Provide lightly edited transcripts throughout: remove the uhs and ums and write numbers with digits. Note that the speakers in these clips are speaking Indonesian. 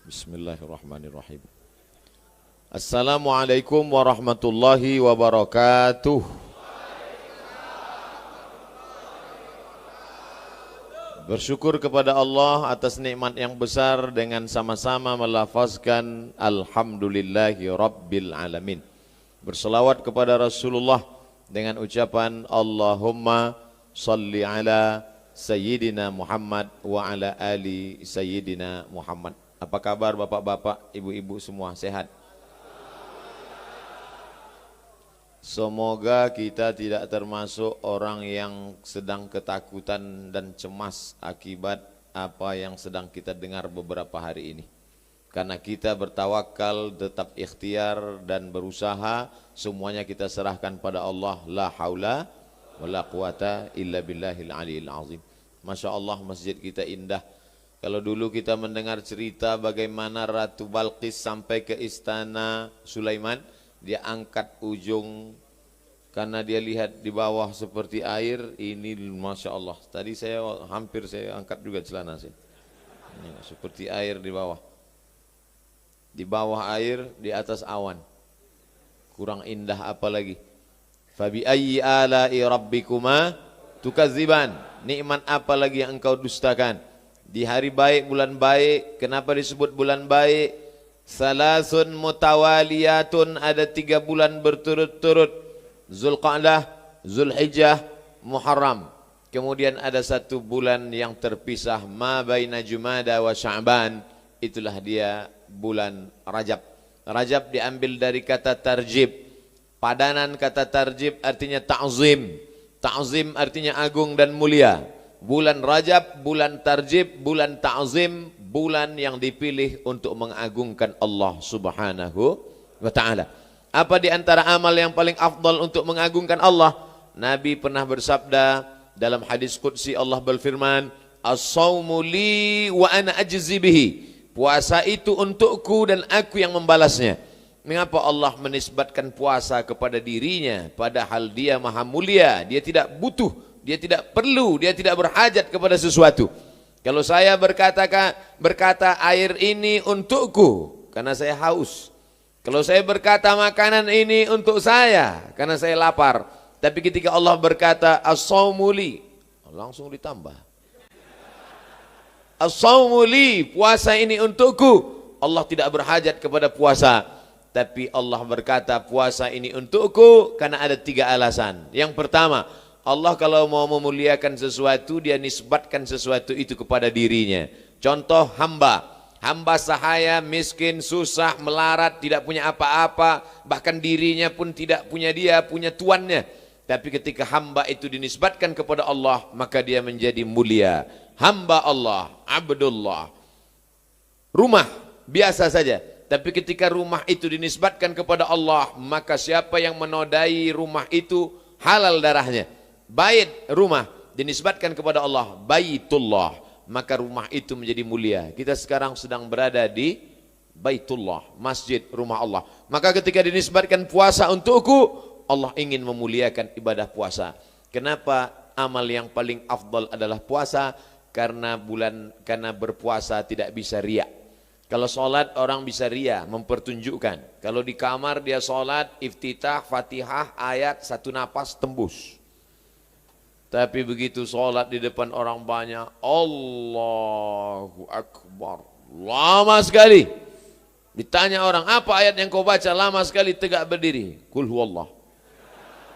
Bismillahirrahmanirrahim. Assalamualaikum warahmatullahi wabarakatuh. Bersyukur kepada Allah atas nikmat yang besar dengan sama-sama melafazkan Alhamdulillahi Rabbil Alamin. Berselawat kepada Rasulullah dengan ucapan Allahumma salli ala Sayyidina Muhammad wa ala ali Sayyidina Muhammad. Apa kabar bapak-bapak, ibu-ibu semua sehat? Semoga kita tidak termasuk orang yang sedang ketakutan dan cemas akibat apa yang sedang kita dengar beberapa hari ini. Karena kita bertawakal, tetap ikhtiar dan berusaha, semuanya kita serahkan pada Allah. La haula wa la quwata illa billahil aliyil azim. Masya Allah, masjid kita indah. Kalau dulu kita mendengar cerita bagaimana Ratu Balqis sampai ke istana Sulaiman, dia angkat ujung karena dia lihat di bawah seperti air. Ini Masya Allah, tadi saya hampir saya angkat juga celana saya. Ini seperti air di bawah. Di bawah air, di atas awan. Kurang indah apa lagi? Fabi ayyi ala'i rabbikuma tukadziban. Nikmat apa lagi yang engkau dustakan? Di hari baik, bulan baik. Kenapa disebut bulan baik? Salasun mutawaliyatun, ada 3 bulan berturut-turut. Zulqa'dah, Zulhijjah, Muharram. Kemudian ada 1 bulan yang terpisah, ma baina Jumada wa Sya'ban. Itulah dia bulan Rajab. Rajab diambil dari kata tarjib. Padanan kata tarjib artinya ta'zim. Ta'zim artinya agung dan mulia. Bulan Rajab, bulan tarjib, bulan ta'zim, bulan yang dipilih untuk mengagungkan Allah Subhanahu wa ta'ala. Apa di antara amal yang paling afdal untuk mengagungkan Allah? Nabi pernah bersabda dalam hadis qudsi, Allah berfirman, as-sawmu li wa ana ajzi bihi. Puasa itu untukku dan aku yang membalasnya. Mengapa Allah menisbatkan puasa kepada dirinya, padahal dia maha mulia, dia tidak butuh, dia tidak perlu, dia tidak berhajat kepada sesuatu. Kalau saya berkata air ini untukku karena saya haus. Kalau saya berkata makanan ini untuk saya karena saya lapar. Tapi ketika Allah berkata as-sawmu li, langsung ditambah. As-sawmu li, puasa ini untukku. Allah tidak berhajat kepada puasa. Tapi Allah berkata puasa ini untukku karena ada 3 alasan. Yang pertama, Allah kalau mau memuliakan sesuatu, dia nisbatkan sesuatu itu kepada dirinya. Contoh hamba. Hamba sahaya, miskin, susah, melarat, tidak punya apa-apa. Bahkan dirinya pun tidak punya, dia punya tuannya. Tapi ketika hamba itu dinisbatkan kepada Allah, maka dia menjadi mulia. Hamba Allah, abdullah. Rumah, biasa saja. Tapi ketika rumah itu dinisbatkan kepada Allah, maka siapa yang menodai rumah itu halal darahnya. Bait, rumah, dinisbatkan kepada Allah, baitullah. Maka rumah itu menjadi mulia. Kita sekarang sedang berada di Baitullah, masjid, rumah Allah. Maka ketika dinisbatkan puasa untukku, Allah ingin memuliakan ibadah puasa. Kenapa amal yang paling afdal adalah puasa? Karena berpuasa tidak bisa riya. Kalau sholat orang bisa riya, mempertunjukkan. Kalau di kamar dia sholat, iftitah, fatihah, ayat, 1 napas tembus. Tapi begitu sholat di depan orang banyak, Allahu Akbar, lama sekali. Ditanya orang, apa ayat yang kau baca? Lama sekali, tegak berdiri. Kul huwallah.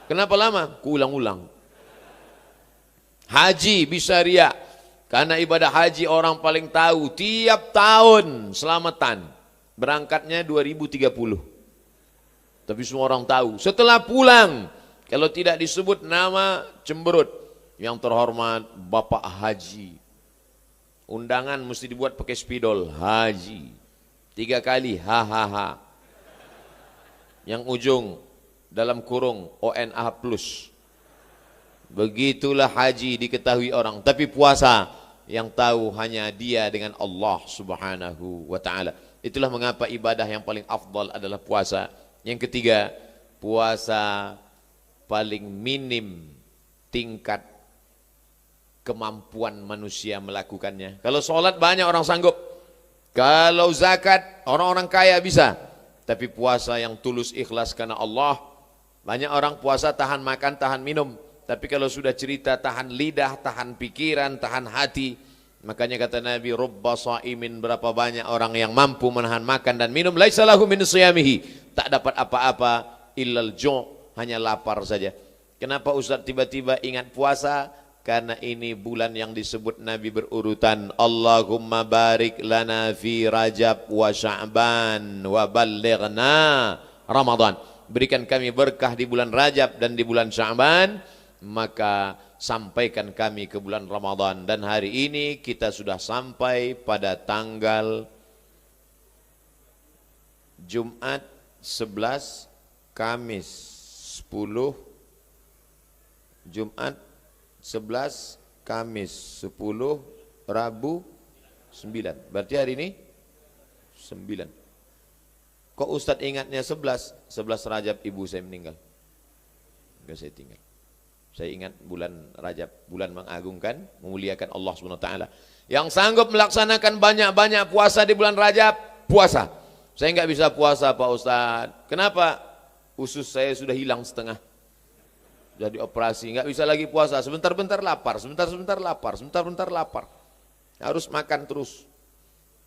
Kenapa lama? Kuulang-ulang. Haji bisa riya. Karena ibadah haji orang paling tahu, tiap tahun selamatan. Berangkatnya 2030. Tapi semua orang tahu. Setelah pulang, kalau tidak disebut nama, cemberut. Yang terhormat Bapak Haji. Undangan mesti dibuat pakai spidol, haji. 3 kali, hahaha. Yang ujung dalam kurung ONA+. Begitulah haji diketahui orang. Tapi puasa yang tahu hanya dia dengan Allah Subhanahu wa ta'ala. Itulah mengapa ibadah yang paling afdal adalah puasa. Yang ketiga, puasa paling minim tingkat kemampuan manusia melakukannya. Kalau sholat banyak orang sanggup, Kalau zakat, orang-orang kaya bisa. Tapi puasa yang tulus ikhlas karena Allah. Banyak orang puasa tahan makan, tahan minum. Tapi kalau sudah cerita tahan lidah, tahan pikiran, tahan hati. Makanya kata Nabi, rubba sa'imin, berapa banyak orang yang mampu menahan makan dan minum. Laisa lahu min siyamihi, tak dapat apa-apa illal ju', hanya lapar saja. Kenapa Ustaz tiba-tiba ingat puasa? Karena ini bulan yang disebut Nabi berurutan. Allahumma barik lana fi Rajab wa Sya'ban wa ballighna Ramadan. Berikan kami berkah di bulan Rajab dan di bulan Sya'ban, maka sampaikan kami ke bulan Ramadan. Dan hari ini kita sudah sampai pada tanggal Jumat 11, Kamis 10, Jumat 11, Kamis 10, Rabu 9. Berarti hari ini 9. Kok Ustadz ingatnya 11? 11 Rajab ibu saya meninggal. Enggak, saya tinggal. Saya ingat bulan Rajab, bulan mengagungkan, memuliakan Allah SWT. Yang sanggup melaksanakan banyak-banyak puasa di bulan Rajab, puasa. Saya enggak bisa puasa Pak Ustadz. Kenapa? Usus saya sudah hilang setengah. Jadi operasi, nggak bisa lagi puasa, sebentar-bentar lapar, sebentar-bentar lapar, sebentar-bentar lapar. Harus makan terus.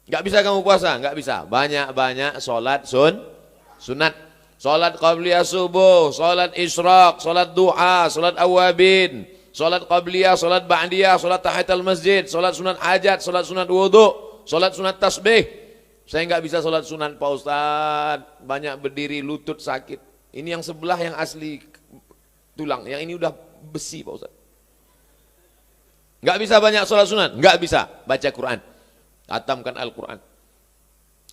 Nggak bisa kamu puasa, nggak bisa. Banyak-banyak sholat sunat. Sholat qabliyah subuh, sholat isyraq, sholat duha, sholat awabin, sholat qabliyah, sholat ba'diyah, sholat tahiyatul masjid, sholat sunat hajat, sholat sunat wudhu, sholat sunat tasbih. Saya nggak bisa sholat sunat Pak Ustadz, banyak berdiri, lutut sakit. Ini yang sebelah yang asli tulang, yang ini udah besi Pak Ustaz. Nggak bisa banyak sholat sunat, nggak bisa baca Quran, hatamkan Al-Quran.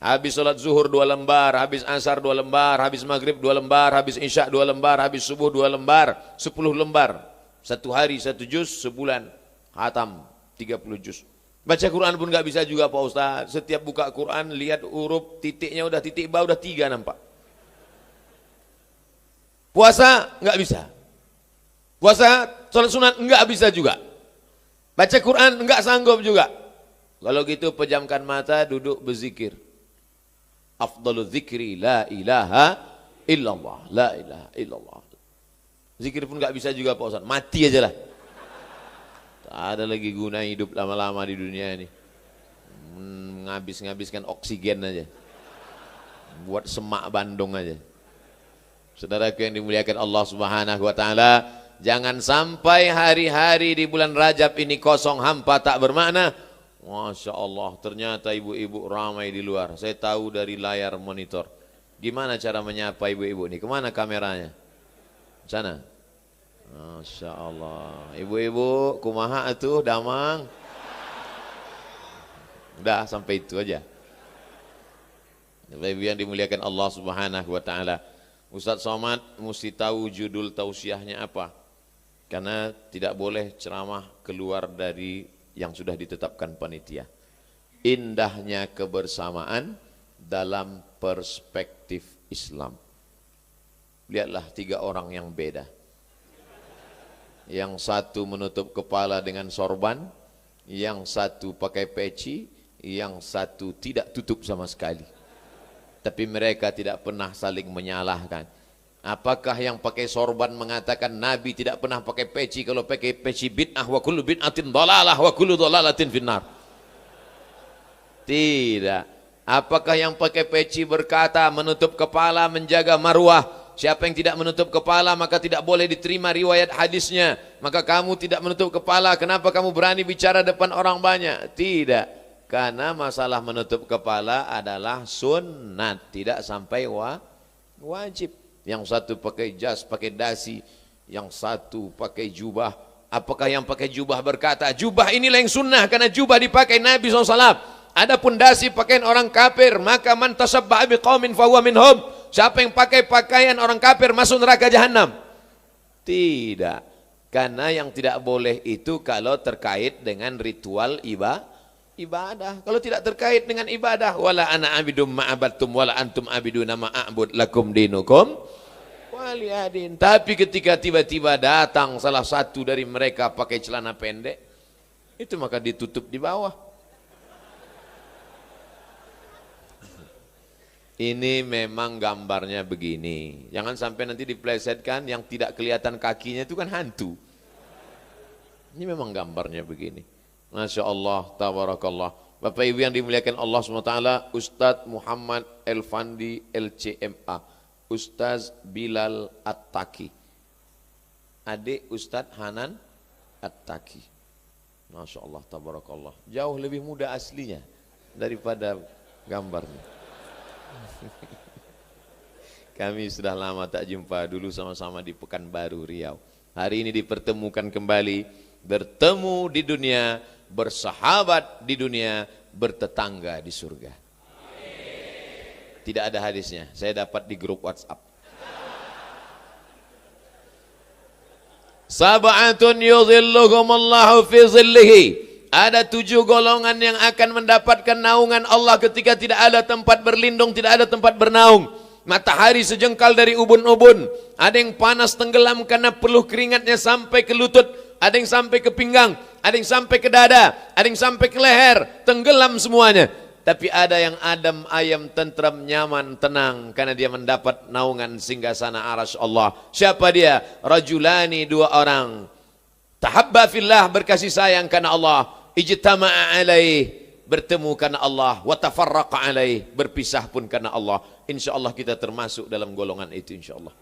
Habis sholat zuhur 2 lembar, habis asar 2 lembar, habis maghrib 2 lembar, habis isya 2 lembar, habis subuh 2 lembar, 10 lembar. Satu hari 1 juz, sebulan hatam 30 juz. Baca Quran pun nggak bisa juga Pak Ustaz. Setiap buka Quran lihat huruf titiknya udah titik bawah udah 3 nampak. Puasa nggak bisa. Puasa, sholat sunat enggak bisa juga. Baca Quran enggak sanggup juga. Kalau gitu pejamkan mata, duduk berzikir. Afdalul zikri la ilaha illallah, la ilaha illallah. Zikir pun enggak bisa juga Pak Ustaz. Mati aja lah. Tak ada lagi guna hidup lama-lama di dunia ini. Ngabiskan oksigen aja. Buat semak Bandung aja. Saudaraku yang dimuliakan Allah Subhanahu wa taala, jangan sampai hari-hari di bulan Rajab ini kosong hampa tak bermakna. Masya Allah, ternyata ibu-ibu ramai di luar. Saya tahu dari layar monitor. Gimana cara menyapa ibu-ibu ini? Kemana kameranya? Sana. Masya Allah. Ibu-ibu, kumaha atuh damang. Udah sampai itu aja. Ibu yang dimuliakan Allah Subhanahu wa taala. Ustaz Somad mesti tahu judul tausiahnya apa. Karena tidak boleh ceramah keluar dari yang sudah ditetapkan panitia. Indahnya kebersamaan dalam perspektif Islam. Lihatlah 3 orang yang beda. Yang satu menutup kepala dengan sorban, yang satu pakai peci, yang satu tidak tutup sama sekali. Tapi mereka tidak pernah saling menyalahkan. Apakah yang pakai sorban mengatakan Nabi tidak pernah pakai peci, kalau pakai peci bid'ah, wa kullu bid'atin dhalalah wa kullu dhalalatin finnar? Tidak. Apakah yang pakai peci berkata menutup kepala menjaga marwah? Siapa yang tidak menutup kepala maka tidak boleh diterima riwayat hadisnya. Maka kamu tidak menutup kepala, kenapa kamu berani bicara depan orang banyak? Tidak. Karena masalah menutup kepala adalah sunnat, tidak sampai wajib. Yang satu pakai jas, pakai dasi, yang satu pakai jubah. Apakah yang pakai jubah berkata, jubah inilah yang sunnah karena jubah dipakai Nabi SAW. Adapun dasi pakaian orang kafir, maka man tasabbaha biqaumin fahuwa minhum. Siapa yang pakai pakaian orang kafir masuk neraka jahanam? Tidak. Karena yang tidak boleh itu kalau terkait dengan ritual ibadah. Kalau tidak terkait dengan ibadah, wala ana abidum ma'abattum wala antum abiduna ma'abud lakum dinukum waliyadin. Tapi ketika tiba-tiba datang salah satu dari mereka pakai celana pendek, itu maka ditutup di bawah. Ini memang gambarnya begini. Jangan sampai nanti diplesetkan yang tidak kelihatan kakinya itu kan hantu. Ini memang gambarnya begini. Masya Allah, tabarakallah. Bapak Ibu yang dimuliakan Allah SWT, Ustadz Muhammad Elfandi LCMA, Ustadz Bilal At-Taki, adik Ustadz Hanan At-Taki. Masya Allah, tabarakallah. Jauh lebih muda aslinya daripada gambarnya. Kami sudah lama tak jumpa, dulu sama-sama di Pekanbaru, Riau. Hari ini dipertemukan kembali, bertemu di dunia, bersahabat di dunia, bertetangga di surga. Tidak ada hadisnya, saya dapat di grup WhatsApp. Sab'atun yudhilluhumullahu fi zillihi. Ada 7 golongan yang akan mendapatkan naungan Allah ketika tidak ada tempat berlindung, tidak ada tempat bernaung. Matahari sejengkal dari ubun-ubun. Ada yang panas tenggelam karena peluh keringatnya sampai ke lutut. Ada yang sampai ke pinggang, ada yang sampai ke dada, ada yang sampai ke leher. Tenggelam semuanya. Tapi ada yang adem, ayam, tentram, nyaman, tenang. Karena dia mendapat naungan singgasana arasy Allah. Siapa dia? Rajulani, 2 orang. Tahabba fillah, berkasih sayang karena Allah. Ijtama'a alaih, bertemu karena Allah. Wa tafarraqa alaih, berpisah pun karena Allah. InsyaAllah kita termasuk dalam golongan itu insyaAllah.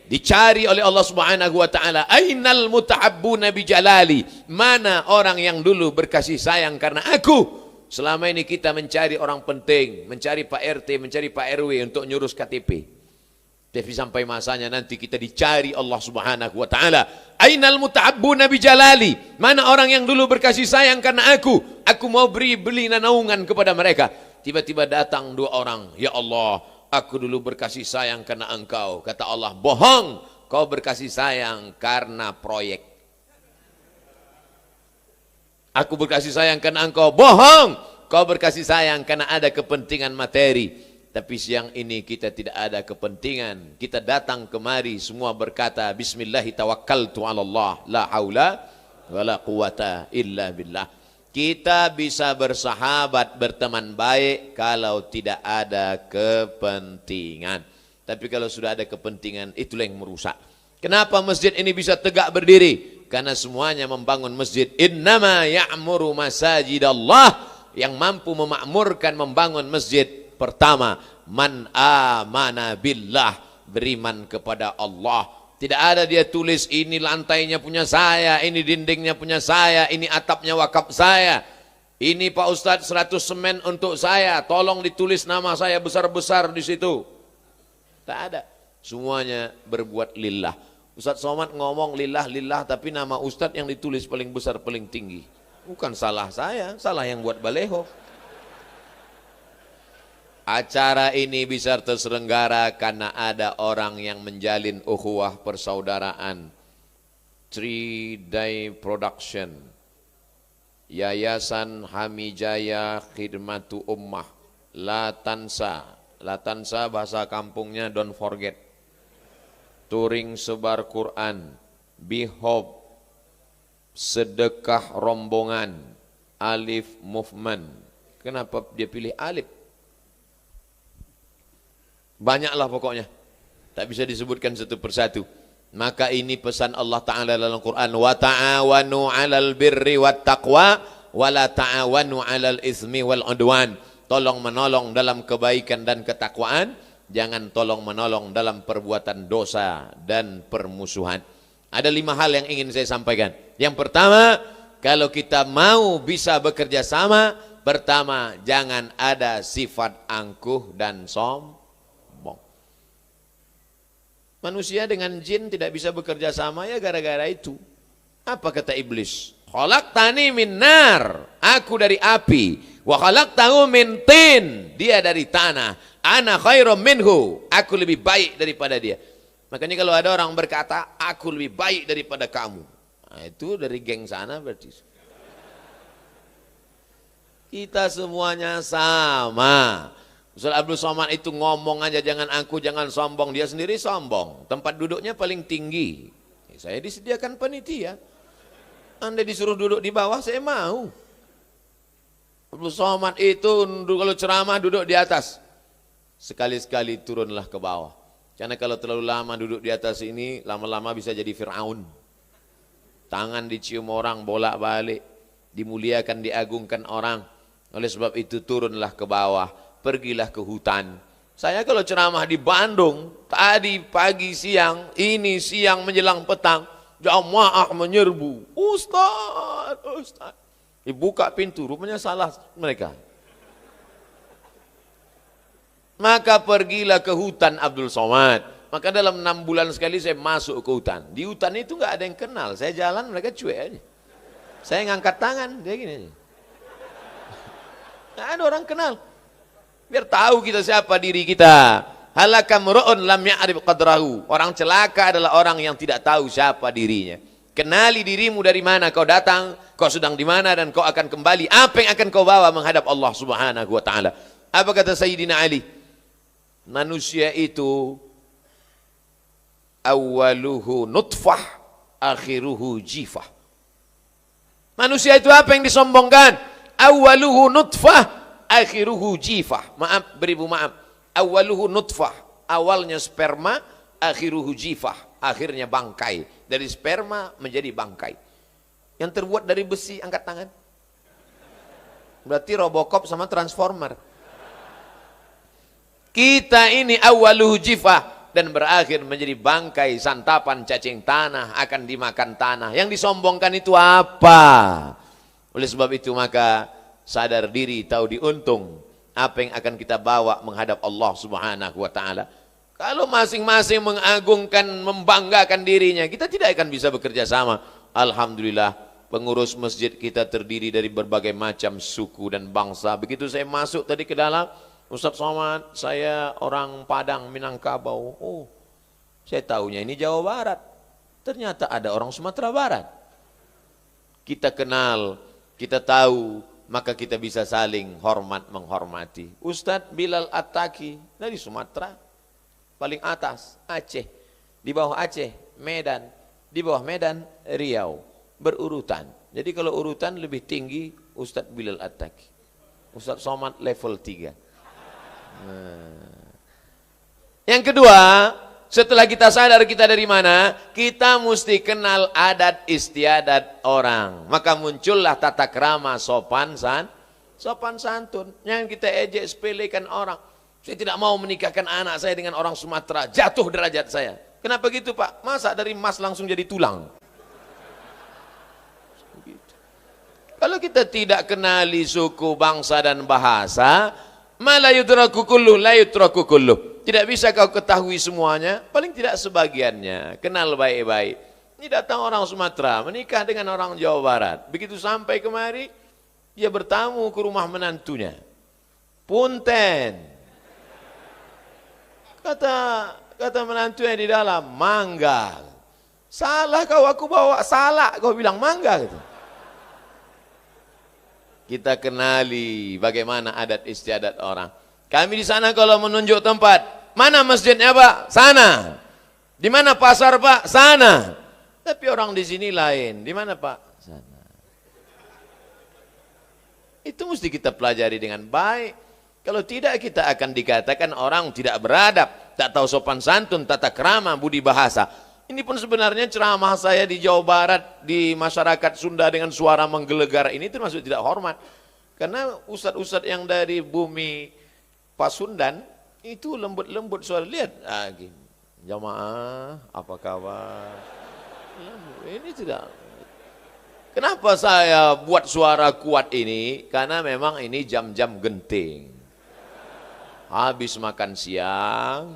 Dicari oleh Allah Subhanahu wa taala, ainal mutahabbuna bijalali, mana orang yang dulu berkasih sayang karena aku. Selama ini kita mencari orang penting, mencari Pak RT, mencari Pak RW untuk nyurus KTP. Tapi sampai masanya nanti kita dicari Allah Subhanahu wa taala. Ainal mutahabbuna bijalali, mana orang yang dulu berkasih sayang karena aku mau beli naungan kepada mereka. Tiba-tiba datang 2 orang, ya Allah, aku dulu berkasih sayang karena engkau. Kata Allah, bohong, kau berkasih sayang karena proyek. Aku berkasih sayang karena engkau, bohong, kau berkasih sayang karena ada kepentingan materi. Tapi siang ini kita tidak ada kepentingan. Kita datang kemari semua berkata, Bismillahi tawakkaltu ala Allah, la haula wa la quwata illa billah. Kita bisa bersahabat, berteman baik kalau tidak ada kepentingan. Tapi kalau sudah ada kepentingan, itulah yang merusak. Kenapa masjid ini bisa tegak berdiri? Karena semuanya membangun masjid. Innama ya'muru masajidallah. Yang mampu memakmurkan membangun masjid, pertama, man amana billah, beriman kepada Allah. Tidak ada dia tulis ini lantainya punya saya, ini dindingnya punya saya, ini atapnya wakaf saya, ini Pak Ustadz 100 semen untuk saya, tolong ditulis nama saya besar-besar di situ. Tak ada. Semuanya berbuat lillah. Ustadz Somad ngomong lillah, tapi nama Ustadz yang ditulis paling besar, paling tinggi. Bukan salah saya, salah yang buat baleho. Acara ini bisa terselenggara karena ada orang yang menjalin ukhuwah persaudaraan. 3-Day Production, Yayasan Hamijaya Khidmatu Ummah, Latansa bahasa kampungnya don't forget, Touring Sebar Quran, Bihob, Sedekah Rombongan, Alif Movement. Kenapa dia pilih alif? Banyaklah pokoknya, tak bisa disebutkan satu persatu. Maka ini pesan Allah Ta'ala dalam Quran, wa ta'awanu 'alal birri wat taqwa wa la ta'awanu 'alal ismi wal udwan. Tolong menolong dalam kebaikan dan ketakwaan, jangan tolong menolong dalam perbuatan dosa dan permusuhan. Ada 5 hal yang ingin saya sampaikan. Yang pertama, kalau kita mau bisa bekerja sama, pertama, jangan ada sifat angkuh dan sombong. Manusia dengan jin tidak bisa bekerja sama ya gara-gara itu. Apa kata iblis? Khalaqtani min nar, aku dari api, wa khalaqtahu min tin, dia dari tanah. Ana khairum minhu, aku lebih baik daripada dia. Makanya kalau ada orang berkata, aku lebih baik daripada kamu, nah, itu dari geng sana berarti. Kita semuanya sama. Ustaz Abdul Somad itu ngomong aja jangan angkuh, jangan sombong. Dia sendiri sombong. Tempat duduknya paling tinggi. Saya disediakan panitia. Anda disuruh duduk di bawah, saya mau. Abdul Somad itu kalau ceramah duduk di atas. sekali-sekali turunlah ke bawah. Karena kalau terlalu lama duduk di atas ini, lama-lama bisa jadi Fir'aun. Tangan dicium orang bolak-balik, dimuliakan, diagungkan orang. Oleh sebab itu turunlah ke bawah, pergilah ke hutan. Saya kalau ceramah di Bandung, tadi pagi siang, ini siang menjelang petang, jamaah menyerbu. Ustaz, Ustaz. Dibuka pintu, rupanya salah mereka. Maka pergilah ke hutan Abdul Somad. Maka dalam 6 bulan sekali saya masuk ke hutan. Di hutan itu nggak ada yang kenal. Saya jalan, mereka cuek aja. Saya ngangkat tangan, dia gini aja. Nggak ada orang kenal. Biar tahu kita siapa diri kita. Halaka mru'un lam ya'rif qadrahu. Orang celaka adalah orang yang tidak tahu siapa dirinya. Kenali dirimu dari mana kau datang, kau sedang di mana, dan kau akan kembali. Apa yang akan kau bawa menghadap Allah Subhanahu wa taala? Apa kata Sayyidina Ali? Manusia itu awaluhu nutfah, akhiruhu jifah. Manusia itu apa yang disombongkan? Awaluhu nutfah, akhiruhu jifah. Maaf, beribu maaf. Awaluhu nutfah, awalnya sperma, akhiruhu jifah, akhirnya bangkai. Dari sperma menjadi bangkai. Yang terbuat dari besi, angkat tangan. Berarti Robocop sama Transformer. Kita ini awaluhu jifah, dan berakhir menjadi bangkai, santapan cacing tanah, akan dimakan tanah. Yang disombongkan itu apa? Oleh sebab itu maka sadar diri, tahu diuntung apa yang akan kita bawa menghadap Allah Subhanahu wa taala. Kalau masing-masing mengagungkan, membanggakan dirinya, kita tidak akan bisa bekerja sama. Alhamdulillah, pengurus masjid kita terdiri dari berbagai macam suku dan bangsa. Begitu saya masuk tadi ke dalam, Ustaz Somad, saya orang Padang, Minangkabau. Oh, saya tahunya ini Jawa Barat. Ternyata ada orang Sumatera Barat. Kita kenal, kita tahu, maka kita bisa saling hormat menghormati. Ustadz Bilal Attaqi dari Sumatera, paling atas Aceh, di bawah Aceh Medan, di bawah Medan Riau, berurutan. Jadi kalau urutan lebih tinggi Ustadz Bilal Attaqi, Ustadz Somad level 3. Yang kedua, setelah kita sadar kita dari mana, kita mesti kenal adat istiadat orang. Maka muncullah tata krama sopan santun. Jangan kita ejek sepelekan orang. Saya tidak mau menikahkan anak saya dengan orang Sumatera, jatuh derajat saya. Kenapa gitu Pak? Masa dari emas langsung jadi tulang? Kalau kita tidak kenali suku, bangsa dan bahasa, la yudraku kulluh, la yutraku kulluh. Tidak bisa kau ketahui semuanya, paling tidak sebagiannya. Kenal baik-baik. Ini datang orang Sumatera, menikah dengan orang Jawa Barat. Begitu sampai kemari, dia bertamu ke rumah menantunya. Punten. Kata menantunya di dalam, mangga. Salah kau, aku bawa salak, kau bilang mangga gitu. Kita kenali bagaimana adat istiadat orang. Kami di sana kalau menunjuk tempat, mana masjidnya Pak? Sana. Di mana pasar Pak? Sana. Tapi orang di sini lain. Di mana Pak? Sana. Itu mesti kita pelajari dengan baik. Kalau tidak kita akan dikatakan orang tidak beradab, tak tahu sopan santun, tata krama, budi bahasa. Ini pun sebenarnya ceramah saya di Jawa Barat, di masyarakat Sunda dengan suara menggelegar ini termasuk tidak hormat. Karena ustadz-ustadz yang dari bumi Pasundan itu lembut-lembut suara. Lihat, gini. Jamaah, apa kabar? Ini tidak. Kenapa saya buat suara kuat ini? Karena memang ini jam-jam genting. Habis makan siang,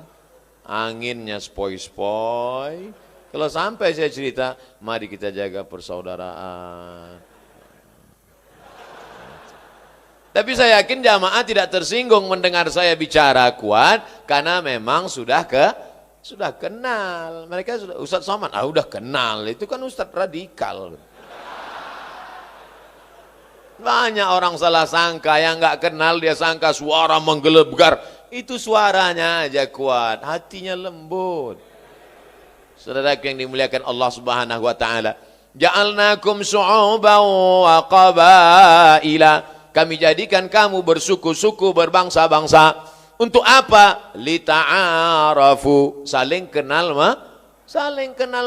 anginnya spoi-spoi. Kalau sampai saya cerita, mari kita jaga persaudaraan. Tapi saya yakin jamaah tidak tersinggung mendengar saya bicara kuat, karena memang sudah kenal. Mereka sudah, Ustadz Somad, udah kenal, itu kan Ustadz radikal. Banyak orang salah sangka, yang nggak kenal dia sangka suara menggelegar. Itu suaranya aja kuat, hatinya lembut. Saudaraku yang dimuliakan Allah Subhanahu wa taala, ja'alnakum syu'uban wa qabaila. Kami jadikan kamu bersuku-suku, berbangsa-bangsa. Untuk apa? Lita'arafu, saling kenal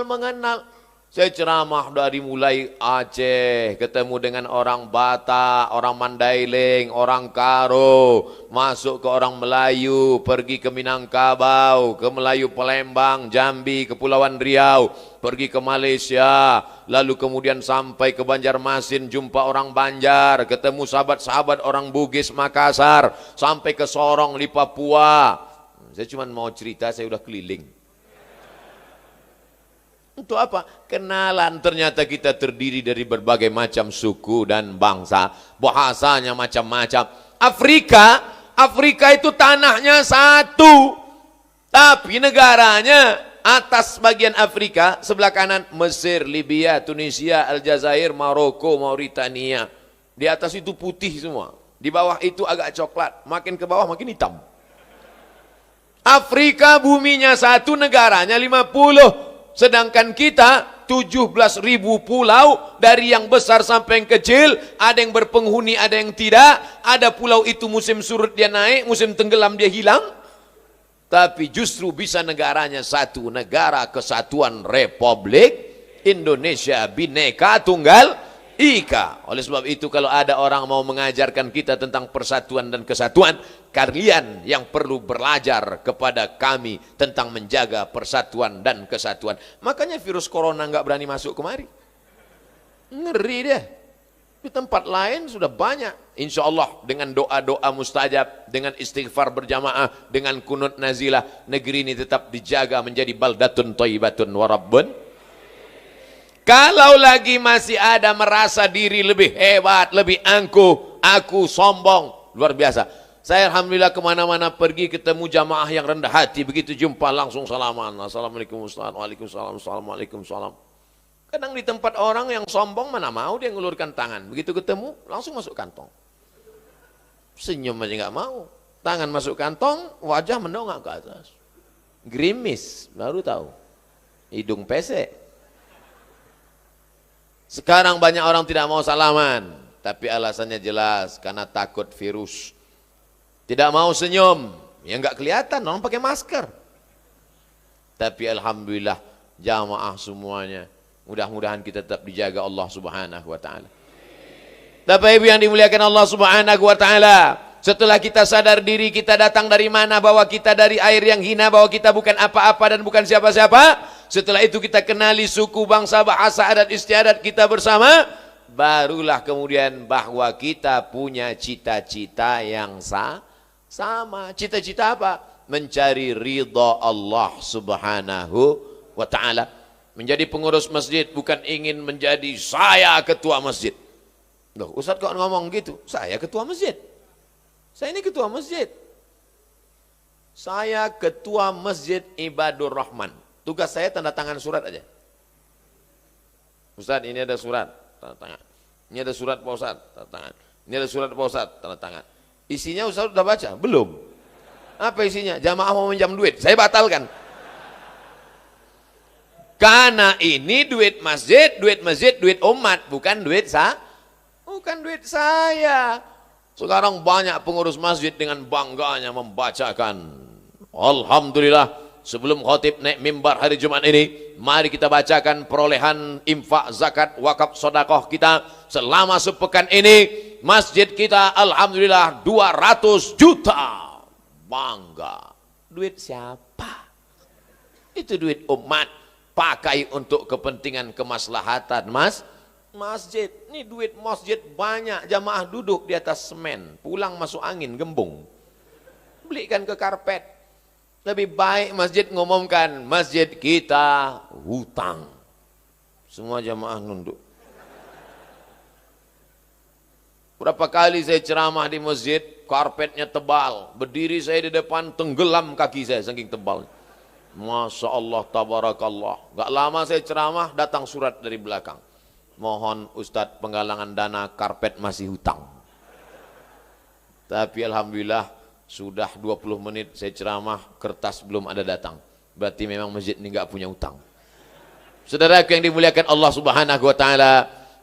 mengenal. Saya ceramah dari mulai Aceh, ketemu dengan orang Batak, orang Mandailing, orang Karo, masuk ke orang Melayu, pergi ke Minangkabau, ke Melayu Palembang, Jambi, Kepulauan Riau, pergi ke Malaysia, lalu kemudian sampai ke Banjarmasin, jumpa orang Banjar, ketemu sahabat-sahabat orang Bugis Makassar, sampai ke Sorong di Papua. Saya cuma mau cerita, saya udah keliling. Untuk apa? Kenalan. Ternyata kita terdiri dari berbagai macam suku dan bangsa. Bahasanya macam-macam. Afrika itu tanahnya satu. Tapi negaranya atas bagian Afrika, sebelah kanan Mesir, Libya, Tunisia, Aljazair, Maroko, Mauritania. Di atas itu putih semua. Di bawah itu agak coklat. Makin ke bawah makin hitam. Afrika buminya satu, negaranya 50. Sedangkan kita 17.000 pulau, dari yang besar sampai yang kecil, ada yang berpenghuni, ada yang tidak. Ada pulau itu musim surut dia naik, musim tenggelam dia hilang. Tapi justru bisa negaranya satu, negara kesatuan Republik Indonesia Bhinneka Tunggal Ika. Oleh sebab itu kalau ada orang mau mengajarkan kita tentang persatuan dan kesatuan, kalian yang perlu belajar kepada kami tentang menjaga persatuan dan kesatuan. Makanya virus corona nggak berani masuk kemari. Ngeri deh. Di tempat lain sudah banyak. Insya Allah dengan doa-doa mustajab, dengan istighfar berjamaah, dengan kunut nazilah, negeri ini tetap dijaga menjadi baldatun thayyibatun wa rabbun. Kalau lagi masih ada merasa diri lebih hebat, lebih angkuh, aku sombong, luar biasa. Saya alhamdulillah kemana-mana pergi ketemu jamaah yang rendah hati, begitu jumpa langsung salaman. Assalamualaikum Ustaz, waalaikumsalam, assalamualaikum salam. Kadang di tempat orang yang sombong mana mau dia ngulurkan tangan, begitu ketemu langsung masuk kantong. Senyum aja nggak mau, tangan masuk kantong, wajah mendongak ke atas. Gerimis, baru tahu, hidung pesek. Sekarang banyak orang tidak mau salaman, tapi alasannya jelas, karena takut virus. Tidak mau senyum, ya nggak kelihatan, orang pakai masker. Tapi alhamdulillah jamaah semuanya, mudah-mudahan kita tetap dijaga Allah Subhanahu wa taala. Bapak Ibu yang dimuliakan Allah Subhanahu wa taala, setelah kita sadar diri kita datang dari mana, bahwa kita dari air yang hina, bahwa kita bukan apa-apa dan bukan siapa-siapa. Setelah itu kita kenali suku, bangsa, bahasa, adat istiadat kita bersama. Barulah kemudian bahwa kita punya cita-cita yang sama. Cita-cita apa? Mencari ridha Allah Subhanahu wa ta'ala. Menjadi pengurus masjid bukan ingin menjadi saya ketua masjid. Loh, Ustaz kok ngomong gitu? Saya ketua masjid. Saya ini ketua masjid. Saya ketua masjid Ibadur Rahman. Tugas saya tanda tangan surat aja. Ustaz, ini ada surat, tanda tangan. Ini ada surat Pak Ustaz, tanda tangan. Ini ada surat Pak Ustaz, tanda tangan. Isinya Ustaz sudah baca? Belum. Apa isinya? Jamaah mau minjam duit, saya batalkan. Karena ini duit masjid, duit umat, bukan duit saya. Sekarang banyak pengurus masjid dengan bangganya membacakan, alhamdulillah. Sebelum khatib naik mimbar hari Jumat ini, mari kita bacakan perolehan infak, zakat, wakaf, sedekah kita selama sepekan ini. Masjid kita alhamdulillah 200 juta. Bangga. Duit siapa? Itu duit umat, pakai untuk kepentingan kemaslahatan masjid. Ini duit masjid banyak, jamaah duduk di atas semen, pulang masuk angin, gembung. Belikan ke karpet. Lebih baik masjid ngomongkan, masjid kita hutang. Semua jamaah nunduk. Berapa kali saya ceramah di masjid, karpetnya tebal, berdiri saya di depan, tenggelam kaki saya saking tebal. Masya Allah, tabarakallah. Gak lama saya ceramah, datang surat dari belakang. Mohon Ustadz penggalangan dana, karpet masih hutang. Tapi alhamdulillah, sudah 20 menit saya ceramah, kertas belum ada datang. Berarti memang masjid ini enggak punya utang. Saudaraku yang dimuliakan Allah Subhanahu wa taala,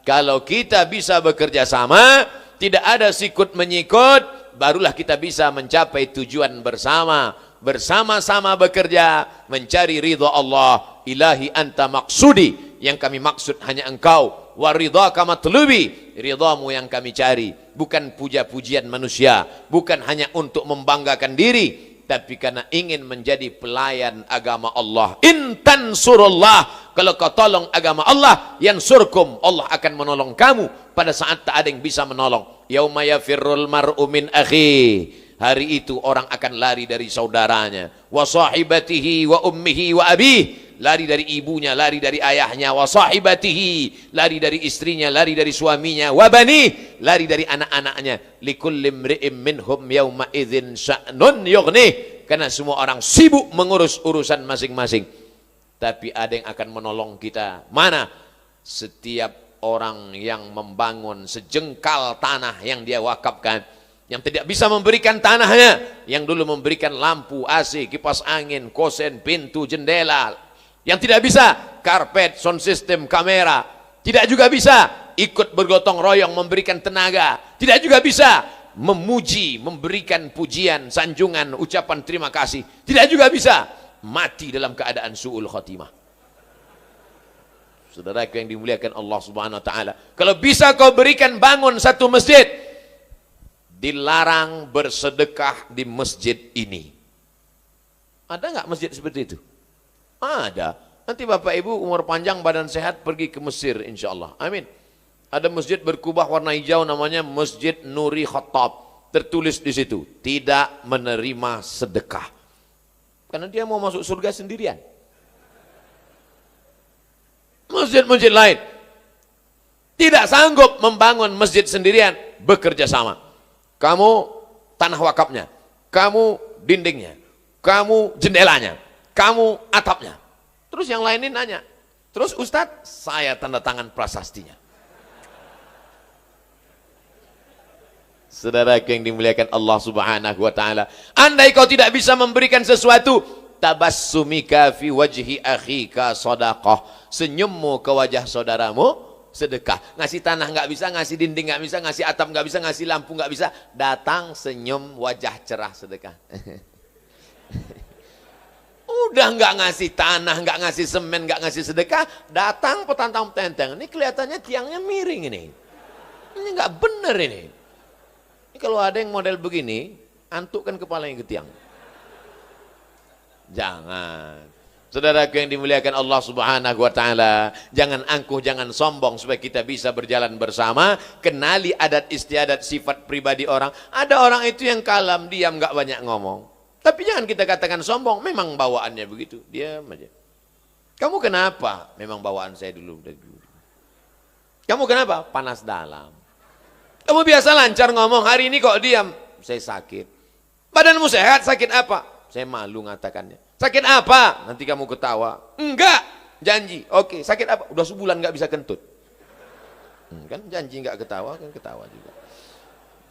kalau kita bisa bekerja sama, tidak ada sikut menyikut, barulah kita bisa mencapai tujuan bersama. Bersama-sama bekerja mencari ridha Allah. Ilahi anta maksudi, yang kami maksud hanya engkau. Wa ridhaka matlubi, ridhamu yang kami cari. Bukan puja-pujian manusia, bukan hanya untuk membanggakan diri, tapi karena ingin menjadi pelayan agama Allah. In tansurullah, kalau kau tolong agama Allah, yansurkum, Allah akan menolong kamu pada saat tak ada yang bisa menolong. Yauma yafirrul mar'u min akhi, hari itu orang akan lari dari saudaranya. Wa sahibatihi wa ummihi wa abih, lari dari ibunya, lari dari ayahnya. Wa sahibatihi, lari dari istrinya, lari dari suaminya. Wa bani, lari dari anak-anaknya. Likulli imri'im minhum yawma idzin sya'nun yughnih, karena semua orang sibuk mengurus urusan masing-masing. Tapi ada yang akan menolong kita. Mana? Setiap orang yang membangun sejengkal tanah yang dia wakafkan, yang tidak bisa memberikan tanahnya, yang dulu memberikan lampu, AC, kipas angin, kosen, pintu, jendela, yang tidak bisa karpet, sound system, kamera, tidak juga bisa ikut bergotong royong memberikan tenaga, tidak juga bisa memuji, memberikan pujian, sanjungan, ucapan terima kasih, tidak juga bisa, mati dalam keadaan su'ul khotimah. Saudaraku yang dimuliakan Allah Subhanahu wa taala, kalau bisa kau berikan bangun satu masjid, dilarang bersedekah di masjid ini. Ada nggak masjid seperti itu? Ada. Nanti Bapak Ibu umur panjang badan sehat pergi ke Mesir insya Allah. Amin. Ada masjid berkubah warna hijau namanya Masjid Nuri Khattab. Tertulis di situ, tidak menerima sedekah. Karena dia mau masuk surga sendirian. Masjid-masjid lain tidak sanggup membangun masjid sendirian, bekerja sama. Kamu tanah wakafnya, kamu dindingnya, kamu jendelanya, kamu atapnya. Terus yang lain ini nanya, terus Ustadz, saya tanda tangan prasastinya. Saudara yang dimuliakan Allah Subhanahu wa taala, andai kau tidak bisa memberikan sesuatu, tabassumika fi wajhi akhika sadaqah, senyummu ke wajah saudaramu sedekah. Ngasih tanah nggak bisa, ngasih dinding nggak bisa, ngasih atap nggak bisa, ngasih lampu nggak bisa, datang senyum wajah cerah sedekah. Udah nggak ngasih tanah, nggak ngasih semen, nggak ngasih sedekah, datang petantang tenteng. Ini kelihatannya tiangnya miring ini. Ini nggak bener ini. Ini kalau ada yang model begini, antukkan kepalanya ke tiang. Jangan. Saudaraku yang dimuliakan Allah Subhanahu wa taala, jangan angkuh, jangan sombong supaya kita bisa berjalan bersama. Kenali adat istiadat sifat pribadi orang. Ada orang itu yang kalem, diam, nggak banyak ngomong. Tapi jangan kita katakan sombong, memang bawaannya begitu, diam aja. Kamu kenapa? Memang bawaan saya dulu dari dulu. Kamu kenapa? Panas dalam. Kamu biasa lancar ngomong, hari ini kok diam? Saya sakit. Badanmu sehat, sakit apa? Saya malu ngatakannya. Sakit apa? Nanti kamu ketawa. Enggak, janji. Oke, sakit apa? Udah sebulan nggak bisa kentut. Kan janji nggak ketawa, kan ketawa juga.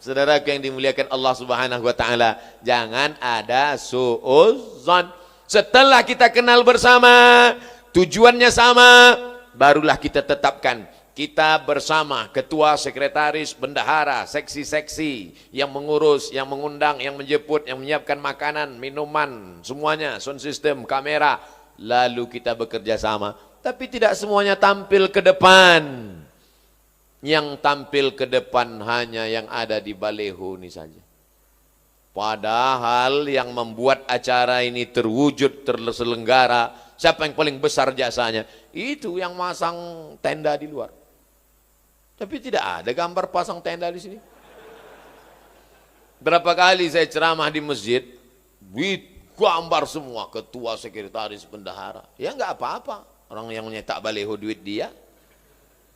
Saudara yang dimuliakan Allah Subhanahu wa taala, jangan ada suudzon. Setelah kita kenal bersama, tujuannya sama, barulah kita tetapkan. Kita bersama, ketua, sekretaris, bendahara, seksi-seksi, yang mengurus, yang mengundang, yang menjemput, yang menyiapkan makanan, minuman, semuanya, sound system, kamera. Lalu kita bekerja sama. Tapi tidak semuanya tampil ke depan. Yang tampil ke depan hanya yang ada di baleho ini saja. Padahal yang membuat acara ini terwujud, terselenggara, siapa yang paling besar jasanya? Itu yang masang tenda di luar. Tapi tidak ada gambar pasang tenda di sini. Berapa kali saya ceramah di masjid, gambar semua, ketua, sekretaris, bendahara. Ya nggak apa-apa, orang yang nyetak baleho duit dia.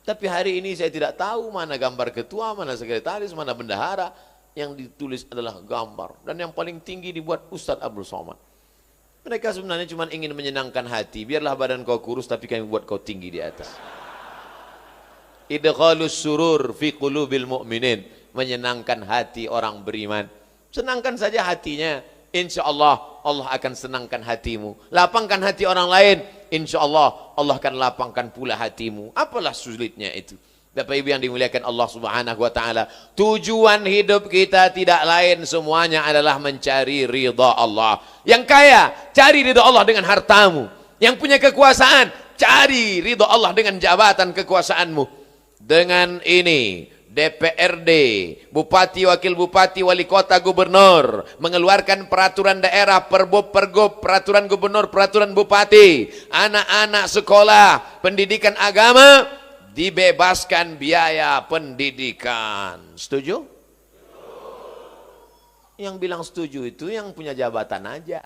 Tapi hari ini saya tidak tahu mana gambar ketua, mana sekretaris, mana bendahara. Yang ditulis adalah gambar. Dan yang paling tinggi dibuat Ustadz Abdul Somad. Mereka sebenarnya cuma ingin menyenangkan hati. Biarlah badan kau kurus, tapi kami buat kau tinggi di atas. Idkhalus surur fi qulubil mu'minin, menyenangkan hati orang beriman. Senangkan saja hatinya, insya Allah Allah akan senangkan hatimu. Lapangkan hati orang lain, insya Allah Allah akan lapangkan pula hatimu. Apalah sulitnya itu? Bapak Ibu yang dimuliakan Allah Subhanahu wa taala, tujuan hidup kita tidak lain semuanya adalah mencari ridha Allah. Yang kaya, cari ridha Allah dengan hartamu. Yang punya kekuasaan, cari ridha Allah dengan jabatan kekuasaanmu. Dengan ini DPRD, Bupati, Wakil Bupati, Wali Kota, Gubernur mengeluarkan peraturan daerah, pergub, peraturan gubernur, peraturan bupati. Anak-anak sekolah pendidikan agama dibebaskan biaya pendidikan. Setuju? Yang bilang setuju itu yang punya jabatan aja.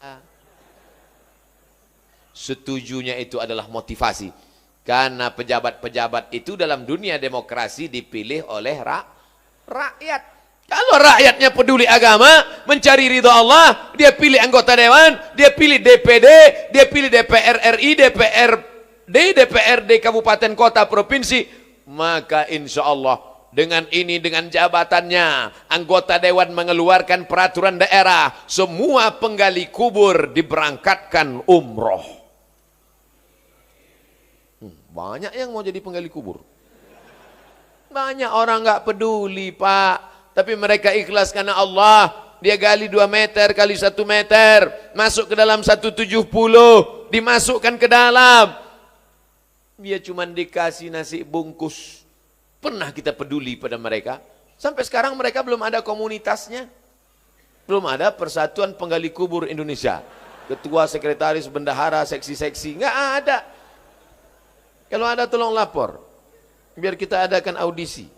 Setujunya itu adalah motivasi. Karena pejabat-pejabat itu dalam dunia demokrasi dipilih oleh rakyat. Kalau rakyatnya peduli agama, mencari ridha Allah, dia pilih anggota dewan, dia pilih DPD, dia pilih DPR RI, DPRD kabupaten kota provinsi, maka insya Allah dengan ini, dengan jabatannya, anggota dewan mengeluarkan peraturan daerah, semua penggali kubur diberangkatkan umroh. Banyak yang mau jadi penggali kubur. Banyak orang nggak peduli Pak, tapi mereka ikhlas karena Allah. Dia gali 2 meter kali 1 meter, masuk ke dalam 170, dimasukkan ke dalam. Dia cuma dikasih nasi bungkus. Pernah kita peduli pada mereka? Sampai sekarang mereka belum ada komunitasnya. Belum ada Persatuan Penggali Kubur Indonesia. Ketua, sekretaris, bendahara, seksi-seksi. Nggak ada. Kalau ada tolong lapor. Biar kita adakan audisi.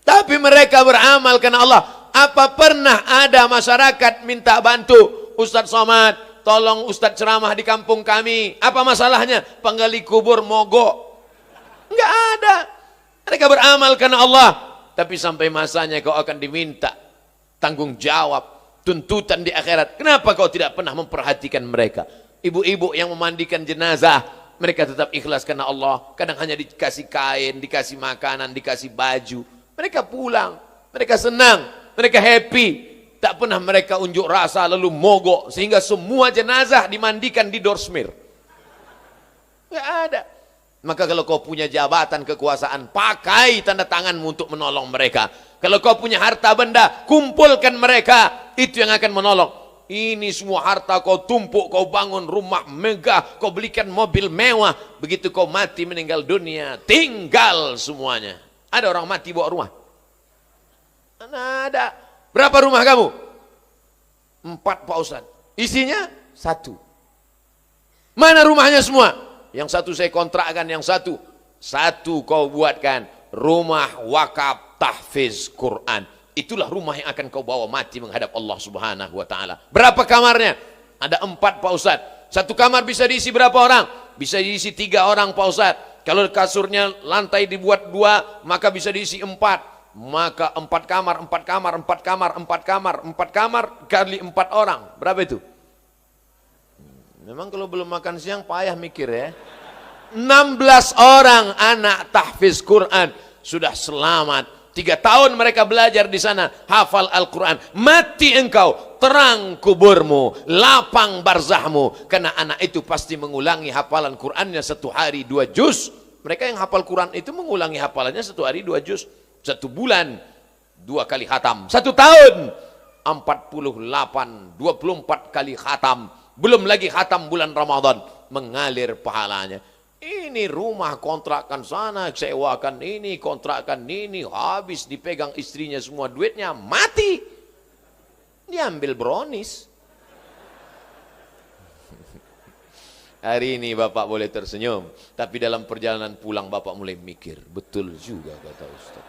Tapi mereka beramal karena Allah. Apa pernah ada masyarakat minta bantu? Ustadz Somad, tolong Ustadz ceramah di kampung kami. Apa masalahnya? Penggali kubur mogok. Enggak ada. Mereka beramal karena Allah. Tapi sampai masanya kau akan diminta tanggung jawab, tuntutan di akhirat. Kenapa kau tidak pernah memperhatikan mereka? Ibu-ibu yang memandikan jenazah, mereka tetap ikhlas karena Allah. Kadang hanya dikasih kain, dikasih makanan, dikasih baju. Mereka pulang, mereka senang, mereka happy. Tak pernah mereka unjuk rasa lalu mogok sehingga semua jenazah dimandikan di Dorsmir. Enggak ada. Maka kalau kau punya jabatan kekuasaan, pakai tanda tanganmu untuk menolong mereka. Kalau kau punya harta benda, kumpulkan mereka. Itu yang akan menolong. Ini semua harta kau tumpuk, kau bangun rumah megah, kau belikan mobil mewah. Begitu kau mati meninggal dunia, tinggal semuanya. Ada orang mati bawa rumah? Mana ada. Berapa rumah kamu? 4 Pak Ustadz. Isinya 1. Mana rumahnya semua? Yang 1 saya kontrakkan, yang 1 kau buatkan rumah wakaf tahfiz Quran. Itulah rumah yang akan kau bawa mati menghadap Allah Subhanahu wa taala. Berapa kamarnya? Ada 4 Pak Ustadz. 1 kamar bisa diisi berapa orang? Bisa diisi 3 orang Pak Ustadz. Kalau kasurnya lantai dibuat 2, maka bisa diisi 4. Maka 4 kamar, 4 kamar, 4 kamar, 4 kamar, 4 kamar kali 4 orang. Berapa itu? Memang kalau belum makan siang payah mikir ya. 16 orang anak tahfiz Quran sudah selamat. 3 tahun mereka belajar di sana, hafal Al-Quran. Mati engkau, terang kuburmu, lapang barzahmu. Karena anak itu pasti mengulangi hafalan Qurannya 1 hari 2 juz. Mereka yang hafal Quran itu mengulangi hafalannya 1 hari 2 juz. 1 bulan 2 kali khatam. 1 tahun 48, 24 kali khatam. Belum lagi khatam bulan Ramadan, mengalir pahalanya. Ini rumah kontrakan sana, sewakan ini, kontrakan ini, habis dipegang istrinya semua duitnya, mati. Diambil brownies. Hari ini Bapak boleh tersenyum, tapi dalam perjalanan pulang Bapak mulai mikir, betul juga kata Ustaz.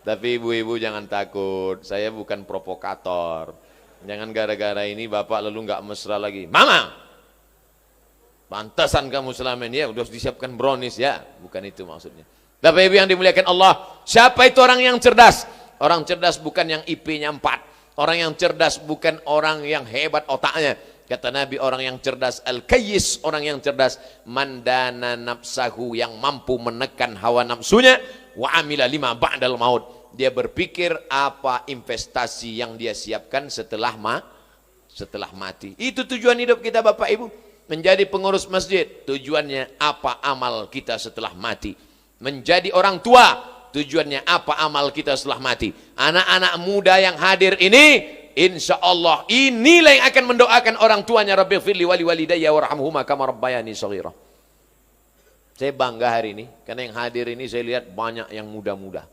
Tapi ibu-ibu jangan takut, saya bukan provokator. Jangan gara-gara ini Bapak lalu nggak mesra lagi. Mama, pantasan kamu selama ini ya udah disiapkan brownies ya. Bukan itu maksudnya. Bapak Ibu yang dimuliakan Allah, siapa itu orang yang cerdas? Orang cerdas bukan yang IP-nya 4. Orang yang cerdas bukan orang yang hebat otaknya. Kata Nabi, orang yang cerdas al-kayyis, orang yang cerdas mandana nafsahu, yang mampu menekan hawa nafsunya, wa amila lima ba'dal maut. Dia berpikir apa investasi yang dia siapkan setelah mati. Itu tujuan hidup kita Bapak Ibu. Menjadi pengurus masjid, tujuannya apa amal kita setelah mati. Menjadi orang tua, tujuannya apa amal kita setelah mati. Anak-anak muda yang hadir ini, insya Allah inilah yang akan mendoakan orang tuanya, Rabbighfirli wali walidayya warhamhuma kama rabbayani shaghira. Saya bangga hari ini, karena yang hadir ini saya lihat banyak yang muda-muda.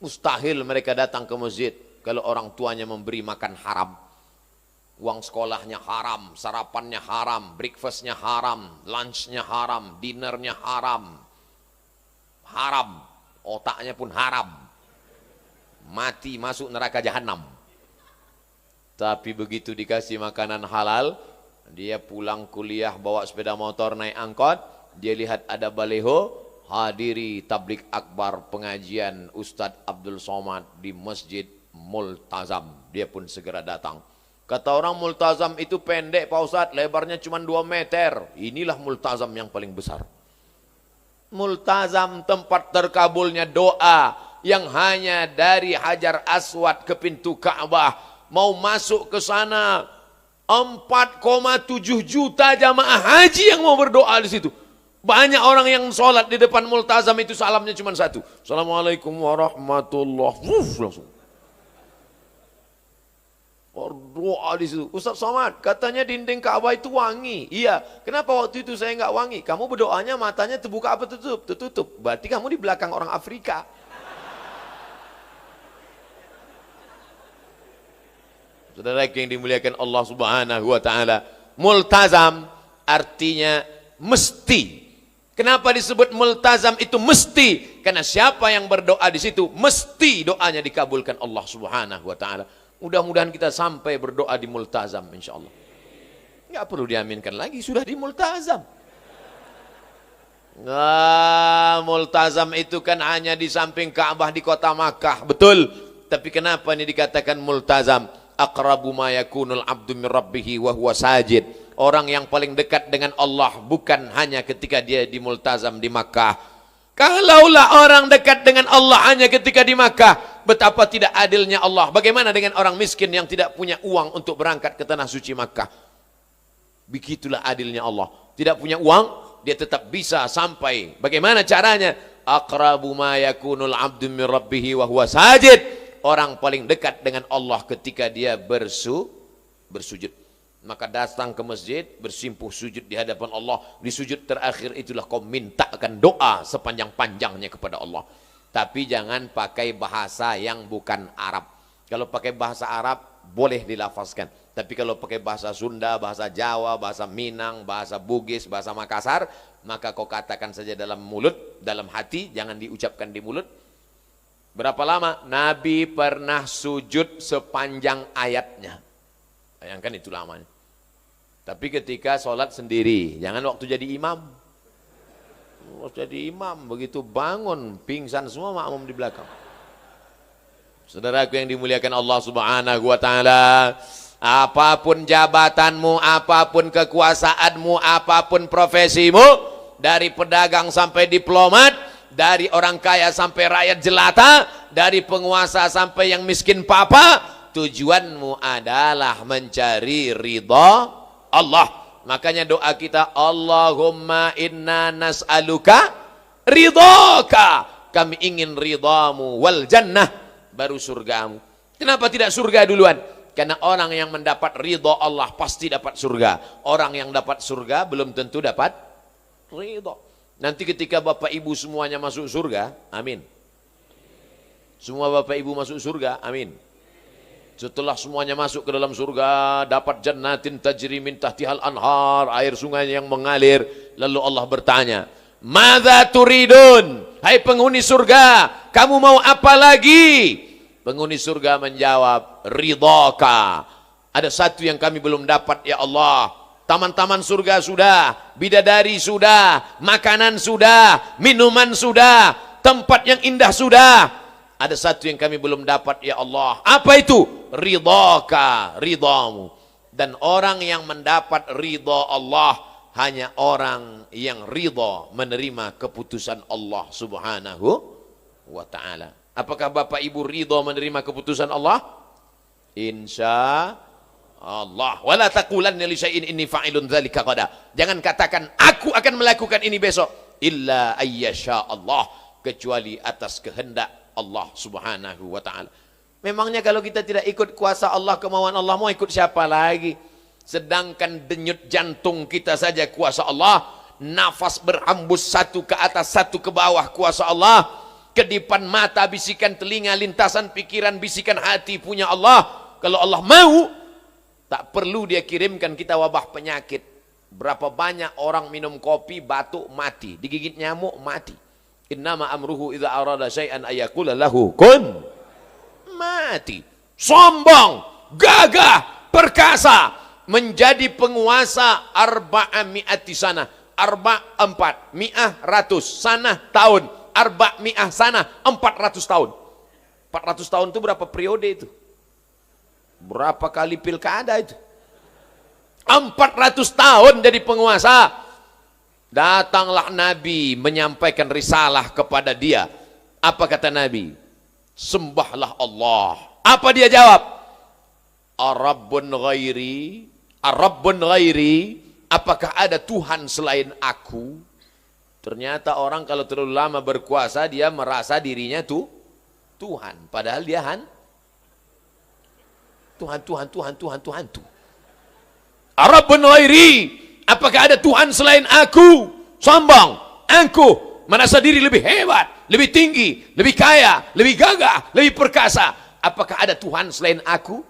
Mustahil mereka datang ke masjid kalau orang tuanya memberi makan haram. Uang sekolahnya haram, sarapannya haram, breakfastnya haram, lunchnya haram, dinnernya haram. Haram, otaknya pun haram. Mati masuk neraka jahanam. Tapi begitu dikasih makanan halal, dia pulang kuliah bawa sepeda motor naik angkot, dia lihat ada baleho, hadiri tablik akbar pengajian Ustadz Abdul Somad di Masjid Multazam. Dia pun segera datang. Kata orang Multazam itu pendek Pak Ustadz, lebarnya cuma 2 meter. Inilah Multazam yang paling besar. Multazam tempat terkabulnya doa yang hanya dari Hajar Aswad ke pintu Ka'bah. Mau masuk ke sana 4,7 juta jamaah haji yang mau berdoa di situ. Banyak orang yang sholat di depan Multazam itu salamnya cuma satu. Assalamualaikum warahmatullahi wabarakatuh. Langsung. Berdoa di situ. Ustaz Somad, katanya dinding Ka'bah itu wangi. Iya. Kenapa waktu itu saya nggak wangi? Kamu berdoanya matanya terbuka apa tertutup? Tertutup. Berarti kamu di belakang orang Afrika. Saudara yang dimuliakan Allah Subhanahu wa taala, multazam artinya mesti. Kenapa disebut multazam itu mesti? Karena siapa yang berdoa di situ mesti doanya dikabulkan Allah Subhanahu wa taala. Mudah-mudahan kita sampai berdoa di multazam insyaallah. Enggak perlu diaminkan lagi, sudah di multazam. Nah, multazam itu kan hanya di samping Ka'bah di kota Makkah, betul. Tapi kenapa ini dikatakan multazam? Aqrabu ma yakunul abdu min rabbih wa huwa sajid. Orang yang paling dekat dengan Allah bukan hanya ketika dia di multazam di Makkah. Kalaulah orang dekat dengan Allah hanya ketika di Makkah, betapa tidak adilnya Allah. Bagaimana dengan orang miskin yang tidak punya uang untuk berangkat ke tanah suci Makkah? Begitulah adilnya Allah. Tidak punya uang, dia tetap bisa sampai. Bagaimana caranya? Aqrabu ma yakunul abdu min rabbih wa huwa sajid. Orang paling dekat dengan Allah ketika dia bersujud. Maka datang ke masjid, bersimpuh sujud di hadapan Allah. Di sujud terakhir itulah kau mintakan doa sepanjang-panjangnya kepada Allah. Tapi jangan pakai bahasa yang bukan Arab. Kalau pakai bahasa Arab boleh dilafazkan. Tapi kalau pakai bahasa Sunda, bahasa Jawa, bahasa Minang, bahasa Bugis, bahasa Makassar, maka kau katakan saja dalam mulut, dalam hati, jangan diucapkan di mulut. Berapa lama? Nabi pernah sujud sepanjang ayatnya. Bayangkan itu lamanya. Tapi ketika sholat sendiri, jangan waktu jadi imam. Waktu jadi imam, begitu bangun, pingsan semua makmum di belakang. Saudaraku yang dimuliakan Allah Subhanahu wa taala, apapun jabatanmu, apapun kekuasaanmu, apapun profesimu, dari pedagang sampai diplomat, dari orang kaya sampai rakyat jelata, dari penguasa sampai yang miskin papa, tujuanmu adalah mencari ridha Allah. Makanya doa kita, Allahumma inna nas'aluka ridhaka. Kami ingin ridhamu wal jannah, baru surgamu. Kenapa tidak surga duluan? Karena orang yang mendapat ridha Allah pasti dapat surga. Orang yang dapat surga belum tentu dapat ridha. Nanti ketika bapak ibu semuanya masuk surga, amin. Semua bapak ibu masuk surga, amin. Setelah semuanya masuk ke dalam surga, dapat jannatin tajri min tahtihal anhar, air sungai yang mengalir. Lalu Allah bertanya, madza turidun? Hai penghuni surga, kamu mau apa lagi? Penghuni surga menjawab, ridhaka. Ada satu yang kami belum dapat ya Allah. Taman-taman surga sudah, bidadari sudah, makanan sudah, minuman sudah, tempat yang indah sudah. Ada satu yang kami belum dapat ya Allah. Apa itu? Ridhaka, ridhamu. Dan orang yang mendapat ridha Allah hanya orang yang ridha menerima keputusan Allah Subhanahu wa taala. Apakah Bapak Ibu ridha menerima keputusan Allah? Insya Allah. Wala taqulanna li syai'in inni fa'ilun dzalika qada. Jangan katakan aku akan melakukan ini besok illa ayyasha Allah, kecuali atas kehendak Allah Subhanahu wa taala. Memangnya kalau kita tidak ikut kuasa Allah, kemauan Allah, mau ikut siapa lagi? Sedangkan denyut jantung kita saja kuasa Allah, nafas berhembus satu ke atas satu ke bawah kuasa Allah, kedipan mata, bisikan telinga, lintasan pikiran, bisikan hati punya Allah. Kalau Allah mau, tak perlu dia kirimkan kita wabah penyakit. Berapa banyak orang minum kopi, batuk, mati. Digigit nyamuk, mati. Innama amruhu idza arada syai'an ayaqula lahu kun. Mati. Sombong, gagah, perkasa, menjadi penguasa arba'ami'ati sana. Empat, mi'ah ratus, sana tahun. Mi'ah sana, 400 tahun. 400 tahun itu berapa periode itu? Berapa kali pilkada itu? 400 tahun jadi penguasa. Datanglah Nabi menyampaikan risalah kepada dia. Apa kata Nabi? Sembahlah Allah. Apa dia jawab? Arabbun ghairi, apakah ada Tuhan selain aku? Ternyata orang kalau terlalu lama berkuasa, dia merasa dirinya Tuhan. Padahal dia Tuhan. Arabbun ghairi, apakah ada Tuhan selain aku? Sombong, angkuh, merasa diri lebih hebat, lebih tinggi, lebih kaya, lebih gagah, lebih perkasa. Apakah ada Tuhan selain aku?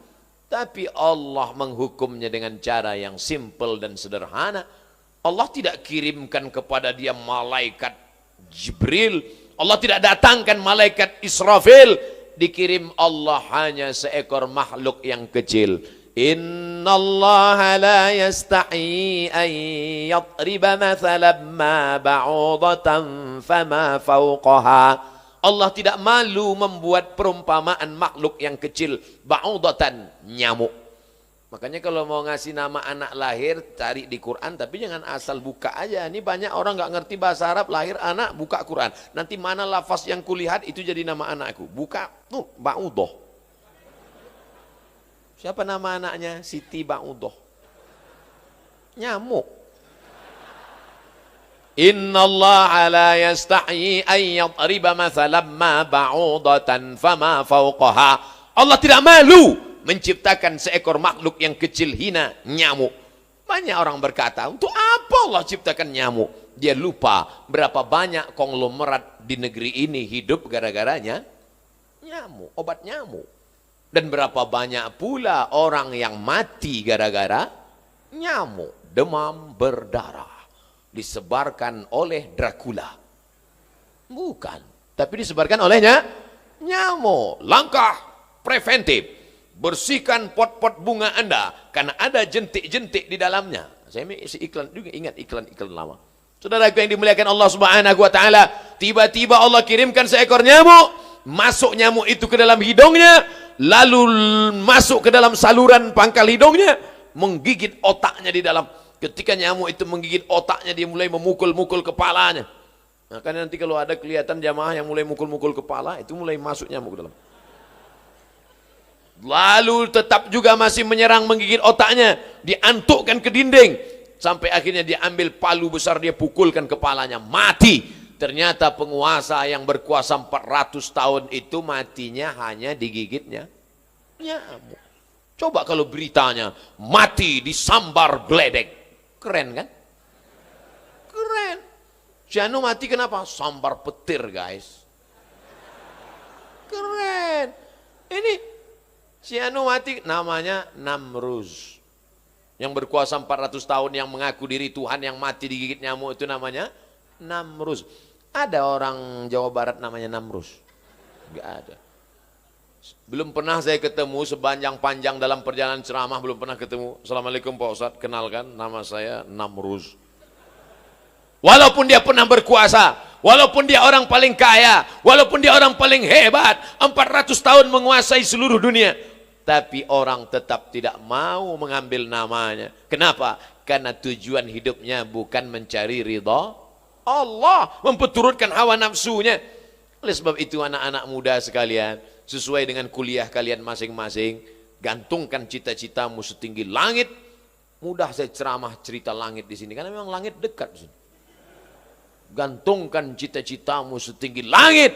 Tapi Allah menghukumnya dengan cara yang simple dan sederhana. Allah tidak kirimkan kepada dia malaikat Jibril. Allah tidak datangkan malaikat Israfil. Dikirim Allah hanya seekor makhluk yang kecil. Innallaha la yastahi an yadriba mathalan ma ba'udatan fama fawqaha. Allah tidak malu membuat perumpamaan makhluk yang kecil. Ba'udatan, nyamuk. Makanya kalau mau ngasih nama anak lahir, cari di Quran, tapi jangan asal buka aja. Ini banyak orang nggak ngerti bahasa Arab, lahir anak, buka Quran. Nanti mana lafaz yang kulihat, itu jadi nama anakku. Buka, Ba'udoh. Siapa nama anaknya? Siti Ba'udoh. Nyamuk. Innallaha la yastahyi an yadriba mathalan ma ba'udatan fama fawqaha. Allah tidak malu menciptakan seekor makhluk yang kecil hina, nyamuk. Banyak orang berkata, untuk apa Allah ciptakan nyamuk? Dia lupa berapa banyak konglomerat di negeri ini hidup gara-garanya nyamuk, obat nyamuk. Dan berapa banyak pula orang yang mati gara-gara nyamuk, demam berdarah, disebarkan oleh Dracula. Bukan, tapi disebarkan olehnya nyamuk. Langkah preventif, bersihkan pot-pot bunga Anda karena ada jentik-jentik di dalamnya. Saya isi iklan juga, ingat iklan-iklan lama. Saudaraku yang dimuliakan Allah Subhanahu wa taala, tiba-tiba Allah kirimkan seekor nyamuk, masuk nyamuk itu ke dalam hidungnya, lalu masuk ke dalam saluran pangkal hidungnya, menggigit otaknya di dalam. Ketika nyamuk itu menggigit otaknya, dia mulai memukul-mukul kepalanya. Makanya nanti kalau ada kelihatan jamaah yang mulai mukul-mukul kepala, itu mulai masuk nyamuk ke dalam. Lalu tetap juga masih menyerang, menggigit otaknya, diantukkan ke dinding, sampai akhirnya dia ambil palu besar, dia pukulkan kepalanya, mati. Ternyata penguasa yang berkuasa 400 tahun itu matinya hanya digigitnya nyamuk. Coba kalau beritanya mati disambar geledek, keren kan? Keren. Si Anu mati kenapa? Sambar petir, guys. Keren. Ini si Anu mati namanya Namruz. Yang berkuasa 400 tahun, yang mengaku diri Tuhan, yang mati digigit nyamuk, itu namanya Namruz. Ada orang Jawa Barat namanya Namruz? Enggak ada. Belum pernah saya ketemu sepanjang-panjang dalam perjalanan ceramah, belum pernah ketemu. Assalamualaikum Pak Ustadz, kenalkan nama saya Namruz. Walaupun dia pernah berkuasa, walaupun dia orang paling kaya, walaupun dia orang paling hebat, 400 tahun menguasai seluruh dunia, tapi orang tetap tidak mau mengambil namanya. Kenapa? Karena tujuan hidupnya bukan mencari ridha Allah, memperturutkan hawa nafsunya. Oleh sebab itu anak-anak muda sekalian, sesuai dengan kuliah kalian masing-masing, Gantungkan cita-citamu setinggi langit. Mudah saya ceramah cerita langit di sini, karena memang langit dekat di sini. Gantungkan cita-citamu setinggi langit,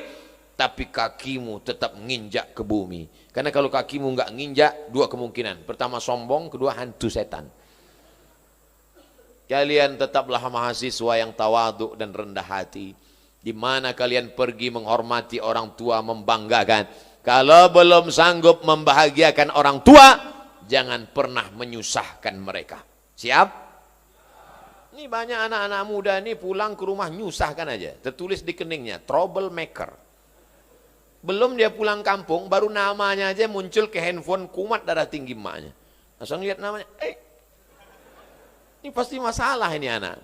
tapi kakimu tetap nginjak ke bumi. Karena kalau kakimu nggak nginjak, dua kemungkinan. Pertama sombong, kedua hantu setan. Kalian tetaplah mahasiswa yang tawaduk dan rendah hati. Di mana kalian pergi menghormati orang tua, membanggakan. Kalau belum sanggup membahagiakan orang tua, jangan pernah menyusahkan mereka. Siap? Ini banyak anak-anak muda ini pulang ke rumah nyusahkan aja. Tertulis di keningnya, troublemaker. Belum dia pulang kampung, baru namanya aja muncul ke handphone, kumat darah tinggi emaknya. Langsung lihat namanya, ini pasti masalah ini anak.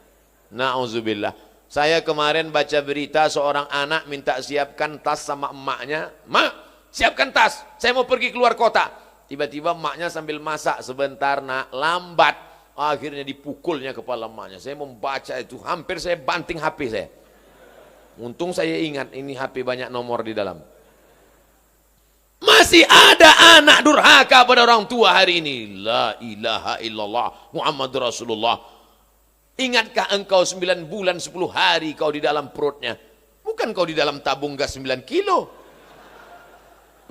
Na'udzubillah. Saya kemarin baca berita seorang anak minta siapkan tas sama emaknya. Mak, siapkan tas, saya mau pergi keluar kota. Tiba-tiba emaknya sambil masak, sebentar nak, lambat. Akhirnya dipukulnya kepala emaknya. Saya membaca itu, hampir saya banting HP saya. Untung saya ingat, ini HP banyak nomor di dalam. Masih ada anak durhaka pada orang tua hari ini. La ilaha illallah Muhammad Rasulullah. Ingatkah engkau 9 bulan 10 hari kau di dalam perutnya? Bukan kau di dalam tabung gas 9 kilo.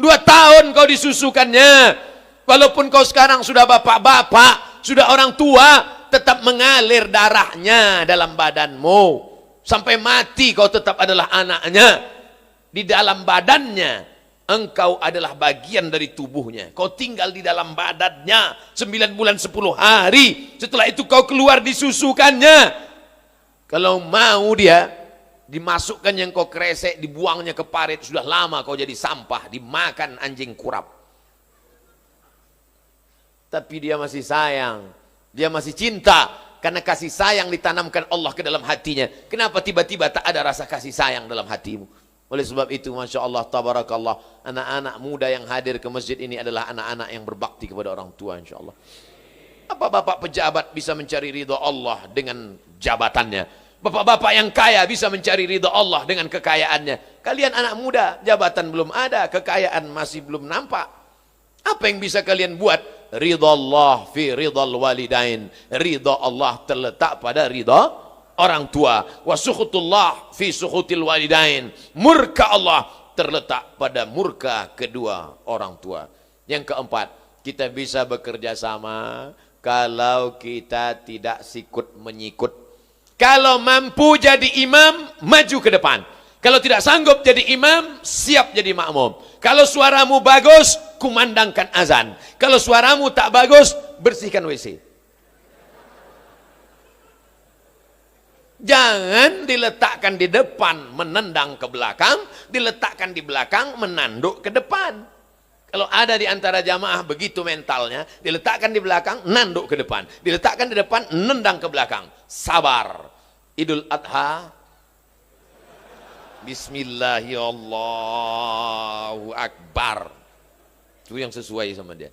2 tahun kau disusukannya. Walaupun kau sekarang sudah bapak-bapak, sudah orang tua, tetap mengalir darahnya dalam badanmu. Sampai mati kau tetap adalah anaknya. Di dalam badannya, engkau adalah bagian dari tubuhnya. Kau tinggal di dalam badannya 9 bulan 10 hari. Setelah itu kau keluar disusukannya. Kalau mau dia dimasukkan yang kau kresek, dibuangnya ke parit, sudah lama kau jadi sampah, dimakan anjing kurap. Tapi dia masih sayang, dia masih cinta, karena kasih sayang ditanamkan Allah ke dalam hatinya. Kenapa tiba-tiba tak ada rasa kasih sayang dalam hatimu? Oleh sebab itu, Masya Allah, Tabarakallah, anak-anak muda yang hadir ke masjid ini adalah anak-anak yang berbakti kepada orang tua, Insya Allah. Apa bapak pejabat bisa mencari ridha Allah dengan jabatannya? Bapak-bapak yang kaya bisa mencari ridha Allah dengan kekayaannya. Kalian anak muda, jabatan belum ada, kekayaan masih belum nampak. Apa yang bisa kalian buat? Ridha Allah fi ridhal walidain. Ridha Allah terletak pada ridha orang tua. Wa sukhutullah fi sukhutil walidain. Murka Allah terletak pada murka kedua orang tua. Yang keempat, kita bisa bekerja sama kalau kita tidak sikut menyikut. Kalau mampu jadi imam, maju ke depan. Kalau tidak sanggup jadi imam, siap jadi makmum. Kalau suaramu bagus, kumandangkan azan. Kalau suaramu tak bagus, bersihkan WC. Jangan diletakkan di depan, menendang ke belakang. Diletakkan di belakang, menanduk ke depan. Kalau ada di antara jamaah begitu mentalnya, diletakkan di belakang, nanduk ke depan. Diletakkan di depan, nendang ke belakang. Sabar. Idul Adha. Bismillahirrahmanirrahim. Akbar. Itu yang sesuai sama dia.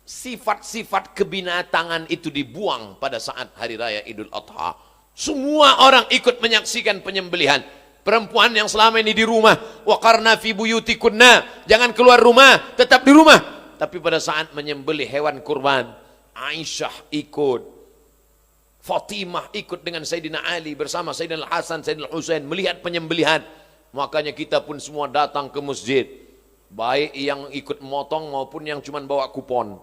Sifat-sifat kebinatangan itu dibuang pada saat hari raya Idul Adha. Semua orang ikut menyaksikan penyembelihan. Perempuan yang selama ini di rumah, waqarna fi buyutikunna, jangan keluar rumah, tetap di rumah. Tapi pada saat menyembelih hewan kurban, Aisyah ikut, Fatimah ikut dengan Sayyidina Ali bersama Sayyidina Hasan, Sayyidina Husain melihat penyembelihan. Makanya kita pun semua datang ke masjid, baik yang ikut motong maupun yang cuma bawa kupon.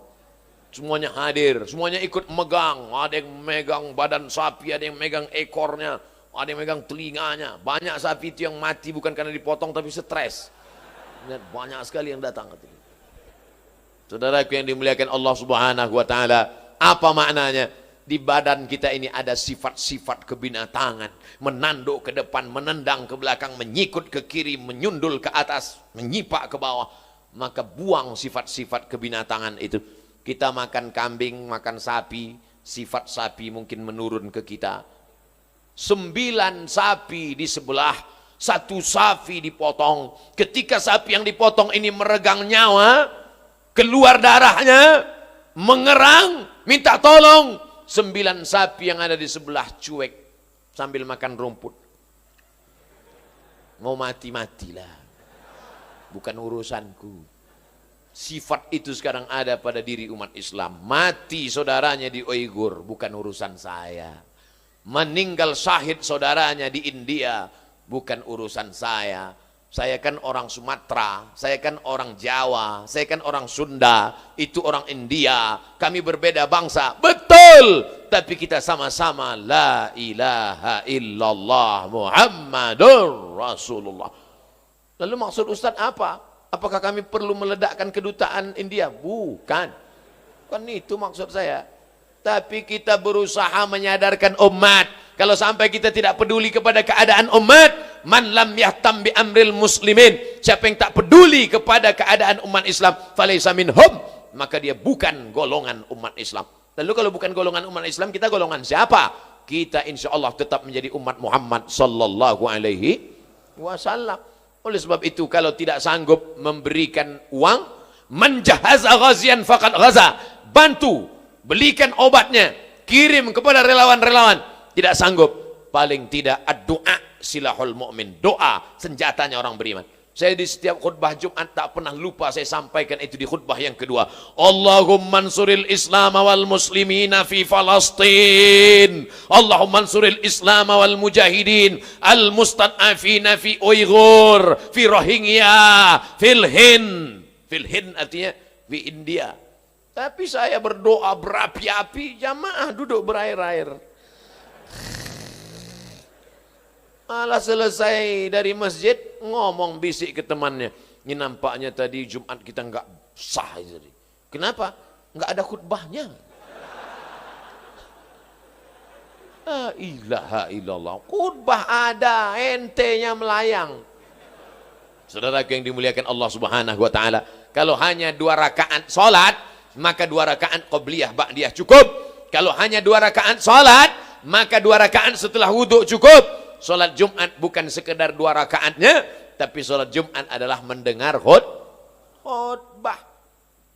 Semuanya hadir, semuanya ikut megang. Ada yang megang badan sapi, ada yang megang ekornya, ada yang megang telinganya. Banyak sapi itu yang mati bukan karena dipotong tapi stres. Banyak sekali yang datang. Saudaraku yang dimuliakan Allah Subhanahu wa taala, apa maknanya? Di badan kita ini ada sifat-sifat kebinatangan. Menanduk ke depan, menendang ke belakang, menyikut ke kiri, menyundul ke atas, menyipak ke bawah. Maka buang sifat-sifat kebinatangan itu. Kita makan kambing, makan sapi, sifat sapi mungkin menurun ke kita. 9 sapi di sebelah, 1 sapi dipotong. Ketika sapi yang dipotong ini meregang nyawa, keluar darahnya, mengerang, minta tolong. 9 sapi yang ada di sebelah cuek sambil makan rumput. Mau mati-matilah, bukan urusanku. Sifat itu sekarang ada pada diri umat Islam. Mati saudaranya di Uighur, bukan urusan saya. Meninggal syahid saudaranya di India, bukan urusan saya. Saya kan orang Sumatera, saya kan orang Jawa, saya kan orang Sunda, itu orang India. Kami berbeda bangsa, betul. Tapi kita sama-sama la ilaha illallah Muhammadur Rasulullah. Lalu maksud Ustaz apa? Apakah kami perlu meledakkan kedutaan India? Bukan. Kan itu maksud saya. Tapi kita berusaha menyadarkan umat. Kalau sampai kita tidak peduli kepada keadaan umat, man lam yahtam bi amril muslimin, siapa yang tak peduli kepada keadaan umat Islam, falaysa minhum, maka dia bukan golongan umat Islam. Lalu kalau bukan golongan umat Islam, kita golongan siapa? Kita insya Allah tetap menjadi umat Muhammad sallallahu alaihi wasallam. Oleh sebab itu, kalau tidak sanggup memberikan uang, menjahaza ghazian faqad ghaza, bantu, belikan obatnya, kirim kepada relawan-relawan. Tidak sanggup, paling tidak doa silahul mu'min, doa senjatanya orang beriman. Saya di setiap khutbah Jumat tak pernah lupa saya sampaikan itu di khutbah yang kedua. Allahumma ansuril Islam wal muslimina fi Falastin. Allahumma ansuril Islam wal mujahidin al mustad'afina fi Uighur, fi Rohingya, fil Hind. Fil Hind artinya di India. Tapi saya berdoa berapi-api, jamaah duduk berair-air. Malah selesai dari masjid ngomong bisik ke temannya, ini nampaknya tadi Jumat kita nggak sah. Jadi kenapa? Nggak ada khutbahnya. La ilaha illallah, khutbah ada, entenya melayang. Saudara yang dimuliakan Allah Subhanahu wa taala, kalau hanya 2 rakaat salat, maka 2 rakaat qabliyah ba'diyah cukup. Kalau hanya 2 rakaat salat, maka 2 rakaat setelah wudhu cukup. Salat Jumat bukan sekedar 2 rakaatnya, tapi salat Jumat adalah mendengar khutbah.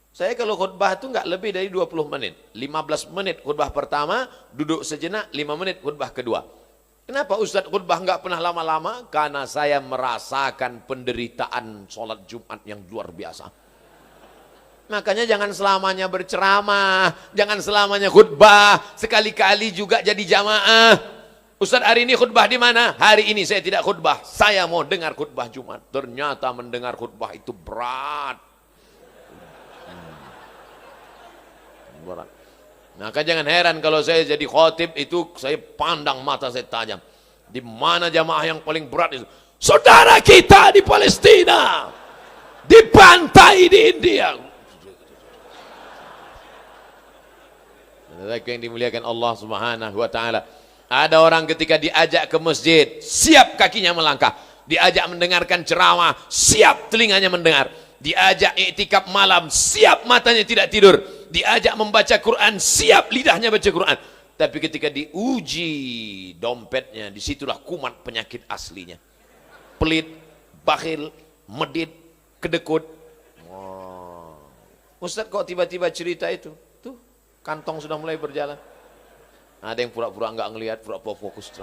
Saya kalau khutbah itu nggak lebih dari 20 menit. 15 menit khutbah pertama, duduk sejenak, 5 menit khutbah kedua. Kenapa Ustadz khutbah nggak pernah lama-lama? Karena saya merasakan penderitaan salat Jumat yang luar biasa. Makanya jangan selamanya berceramah, jangan selamanya khutbah, sekali-kali juga jadi jamaah. Ustaz hari ini khutbah di mana? Hari ini saya tidak khutbah, saya mau dengar khutbah Jumat. Ternyata mendengar khutbah itu berat. Berat. Maka jangan heran kalau saya jadi khotib itu saya pandang mata saya tajam. Di mana jamaah yang paling berat itu? Saudara kita di Palestina, dibantai di India. Saudara yang dimuliakan Allah Subhanahu wa taala. Ada orang ketika diajak ke masjid, siap kakinya melangkah. Diajak mendengarkan ceramah, siap telinganya mendengar. Diajak iktikaf malam, siap matanya tidak tidur. Diajak membaca Quran, siap lidahnya baca Quran. Tapi ketika diuji dompetnya, disitulah kumat penyakit aslinya. Pelit, bakhil, medit, kedekut. Wow. Ustaz kok tiba-tiba cerita itu? Tuh, kantong sudah mulai berjalan. Ada yang pura-pura enggak ngelihat, pura-pura fokus.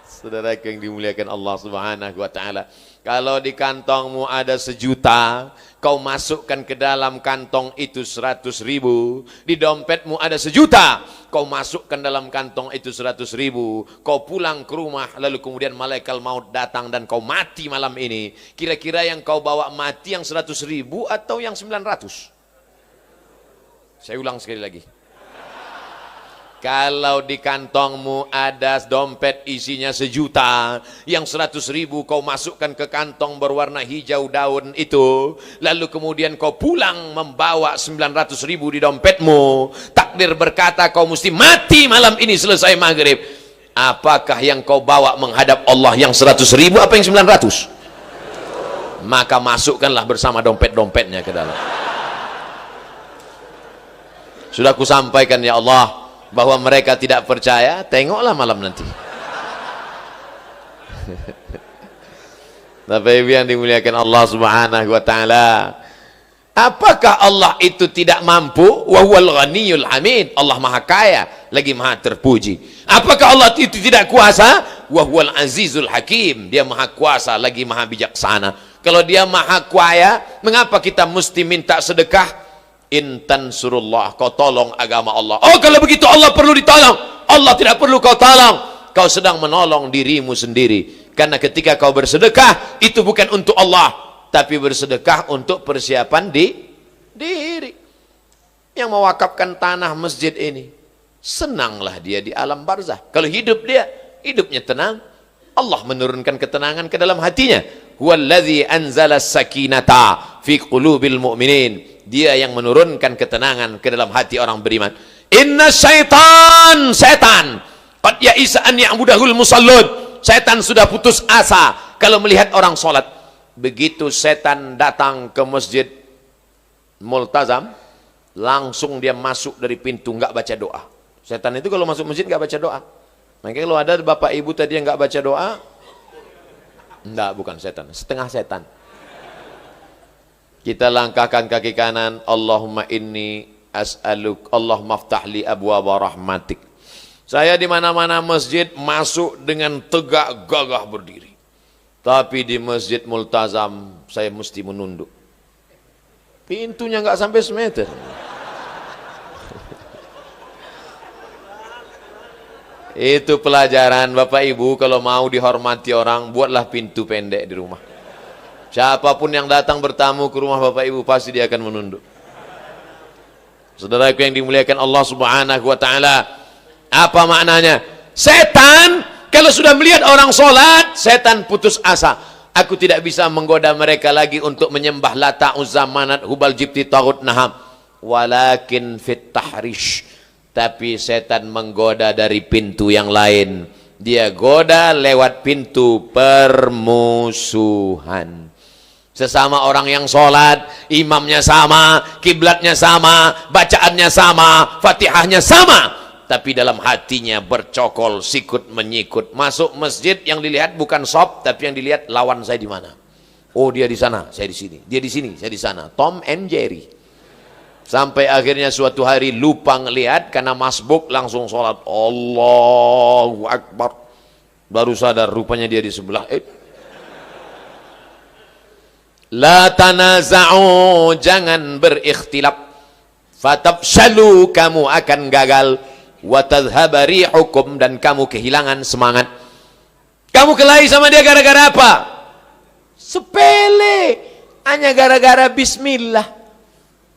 Saudara yang dimuliakan Allah Subhanahu wa taala, kalau di kantongmu ada 1 juta, kau masukkan ke dalam kantong itu 100.000. Di dompetmu ada 1 juta, kau masukkan dalam kantong itu 100.000. Kau pulang ke rumah, lalu kemudian malaikat maut datang dan kau mati malam ini. Kira-kira yang kau bawa mati yang 100.000 atau yang 900? Saya ulang sekali lagi. Kalau di kantongmu ada dompet isinya 1 juta, yang 100.000 kau masukkan ke kantong berwarna hijau daun itu, lalu kemudian kau pulang membawa 900.000 di dompetmu, takdir berkata kau mesti mati malam ini selesai maghrib. Apakah yang kau bawa menghadap Allah yang 100.000 apa yang 900? Maka masukkanlah bersama dompet-dompetnya ke dalam. Sudah ku sampaikan ya Allah bahwa mereka tidak percaya, tengoklah malam nanti. Bapak Ibu yang dimuliakan Allah Subhanahu wa taala, apakah Allah itu tidak mampu? Wa huwal ghaniyul hamid. Allah Maha Kaya lagi Maha terpuji. Apakah Allah itu tidak kuasa? wa huwal azizul hakim. Dia maha kuasa lagi maha bijaksana. Kalau dia maha kaya, mengapa kita mesti minta sedekah? Intan surullah, kau tolong agama Allah. Oh, kalau begitu Allah perlu ditolong. Allah tidak perlu kau tolong. Kau sedang menolong dirimu sendiri. Karena ketika kau bersedekah, itu bukan untuk Allah, tapi bersedekah untuk persiapan diri. Yang mewakafkan tanah masjid ini, senanglah dia di alam barzah. Kalau hidup dia, hidupnya tenang. Allah menurunkan ketenangan ke dalam hatinya. Huwallazi anzala sakinata fi qulubil mu'minin. Dia yang menurunkan ketenangan ke dalam hati orang beriman. Inna setan qad ya'isa an ya'budahul musallun. Setan sudah putus asa kalau melihat orang sholat. Begitu setan datang ke masjid Multazam, langsung dia masuk dari pintu, nggak baca doa. Setan itu kalau masuk masjid nggak baca doa. Makanya kalau ada bapak ibu tadi yang nggak baca doa, enggak, bukan setan, setengah setan. Kita langkahkan kaki kanan. Allahumma inni as'aluk, Allahumma ftahli abwaaba rahmatik. Saya di mana-mana masjid masuk dengan tegak gagah berdiri. Tapi di masjid Multazam saya mesti menunduk. Pintunya nggak sampai semeter. Itu pelajaran Bapak Ibu, kalau mau dihormati orang, buatlah pintu pendek di rumah. Siapapun yang datang bertamu ke rumah Bapak Ibu, pasti dia akan menunduk. Saudaraku yang dimuliakan Allah Subhanahu wa taala, apa maknanya? Setan kalau sudah melihat orang sholat, setan putus asa. Aku tidak bisa menggoda mereka lagi untuk menyembah Lata, Uzza, Manat, Hubal, Jibti, Taghut, Naham. Walakin fit tahrish. Tapi setan menggoda dari pintu yang lain. Dia goda lewat pintu permusuhan. Sesama orang yang sholat, imamnya sama, kiblatnya sama, bacaannya sama, fatihahnya sama, tapi dalam hatinya bercokol, sikut menyikut. Masuk masjid yang dilihat bukan shop, tapi yang dilihat lawan saya di mana. Oh, dia di sana, saya di sini. Dia di sini, saya di sana. Tom and Jerry. Sampai akhirnya suatu hari lupa ngelihat karena masbuk, langsung sholat. Allahu Akbar. Baru sadar rupanya dia di sebelah. La tanaza'u, jangan berikhtilaf. Fatabshalu, kamu akan gagal. Wa tadhhaba rihukum, dan kamu kehilangan semangat. Kamu kelahi sama dia gara-gara apa? Sepele, hanya gara-gara bismillah.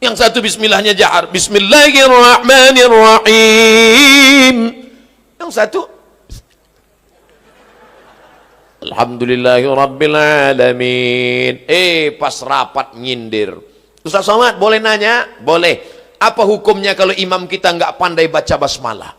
Yang satu bismillahnya jahar, bismillahirrahmanirrahim. Yang satu alhamdulillahirrabbilalamin. Pas rapat nyindir. Ustaz Somad boleh nanya? Boleh. Apa hukumnya kalau imam kita nggak pandai baca basmalah?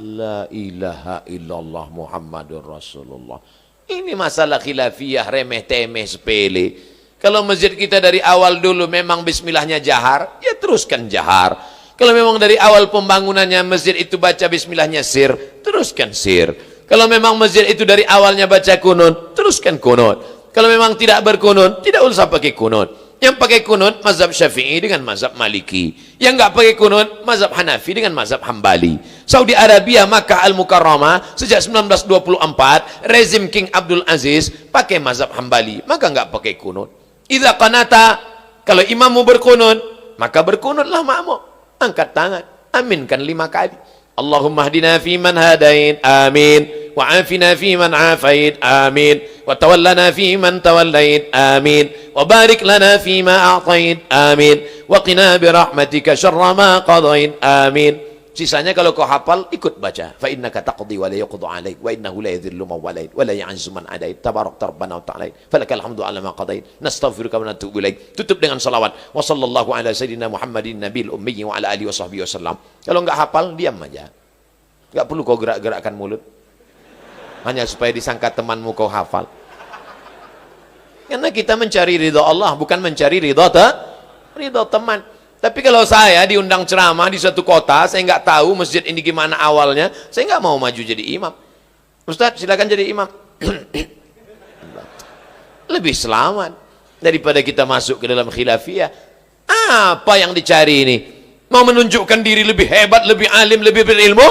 La ilaha illallah Muhammadur Rasulullah. Ini masalah khilafiyah, remeh temeh sepele. Kalau masjid kita dari awal dulu memang bismillahnya jahar, ya teruskan jahar. Kalau memang dari awal pembangunannya masjid itu baca bismillahnya sir, teruskan sir. Kalau memang masjid itu dari awalnya baca kunut, teruskan kunut. Kalau memang tidak berkunut, tidak usah pakai kunut. Yang pakai kunut mazhab Syafi'i dengan mazhab Maliki. Yang nggak pakai kunut mazhab Hanafi dengan mazhab Hambali. Saudi Arabia, Makkah Al-Mukarramah sejak 1924 rezim King Abdul Aziz pakai mazhab Hambali, maka nggak pakai kunut. Idza qanata, kalau imammu berkunut, maka berkunutlah makmum. Angkat tangan, aminkan 5 kali. Allahumma hdina fi man hadain, amin. Wa afina fi man afait, amin. Wa tawallana fi man tawallait, amin. Wa barik lana fi ma a'tait, amin. Wa qina bi rahmatika syarra ma qadait, amin. Sisanya kalau kau hafal ikut baca. Fa innaka taqdi wa la yuqda 'alaik wa innahu la yadhillu man walait wa la ya'izzu man adait. Tabarak rabbana wa ta'ala. Falakal hamdu 'ala ma qadait. Nastaghfiruka wa natubu ilaik. Tutup dengan salawat. Wa sallallahu ala sayyidina Muhammadin nabiyil ummi wa ala alihi wa sahbihi wasallam. Kalau enggak hafal diam aja. Enggak perlu kau gerak-gerakkan mulut. Hanya supaya disangka temanmu kau hafal. Karena kita mencari ridha Allah, bukan mencari ridha teman. Tapi kalau saya diundang ceramah di suatu kota, saya nggak tahu masjid ini gimana awalnya, saya nggak mau maju jadi imam. Ustaz, silakan jadi imam. Lebih selamat daripada kita masuk ke dalam khilafiyah. Apa yang dicari ini? Mau menunjukkan diri lebih hebat, lebih alim, lebih berilmu?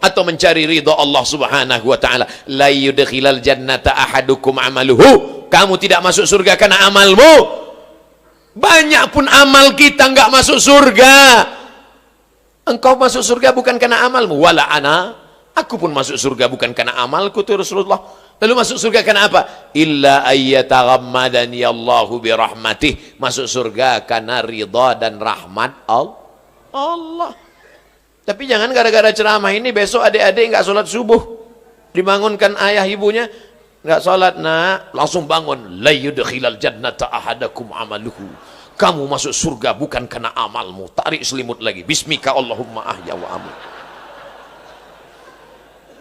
atau mencari ridha Allah Subhanahu wa taala. La yudkhilal jannata ahadukum amaluhu. Kamu tidak masuk surga karena amalmu. Banyak pun amal kita enggak masuk surga. Engkau masuk surga bukan karena amalmu. Wala ana, aku pun masuk surga bukan karena amalku tuh Rasulullah. Lalu masuk surga karena apa? Illa ayyataghammadani Allahu birahmatih. Masuk surga karena ridha dan rahmat Allah. Tapi jangan gara-gara ceramah ini besok adik-adik nggak sholat subuh, dibangunkan ayah ibunya nggak sholat, nak langsung bangun. La yudkhilal jannata ahadakum amaluhu. Kamu masuk surga bukan karena amalmu. Tarik selimut lagi. Bismika Allahumma ahya wa amut.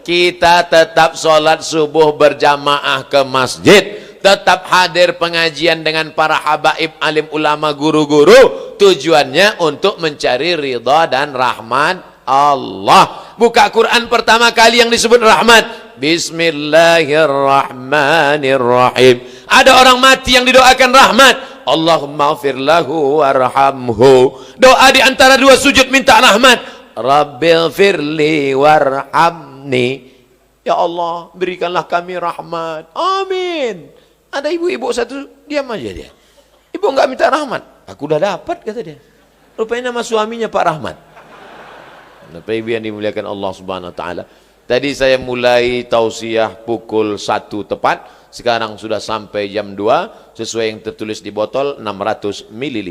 Kita tetap sholat subuh berjamaah ke masjid, tetap hadir pengajian dengan para habaib, alim ulama, guru-guru. Tujuannya untuk mencari ridha dan rahmat Allah. Buka Quran pertama kali yang disebut rahmat, Bismillahirrahmanirrahim. Ada orang mati yang didoakan rahmat, Allahumma ighfir lahu warhamhu. Doa di antara dua sujud minta rahmat, Rabbighfirli warhamni. Ya Allah, berikanlah kami rahmat. Amin. Ada ibu-ibu satu diam aja dia. Ibu enggak minta rahmat. Aku udah dapat kata dia. Rupanya nama suaminya Pak Rahmat. Bapak Ibu yang dimuliakan Allah Subhanahu wa taala. Tadi saya mulai tausiah pukul 1 tepat, sekarang sudah sampai jam 2 sesuai yang tertulis di botol 600 ml.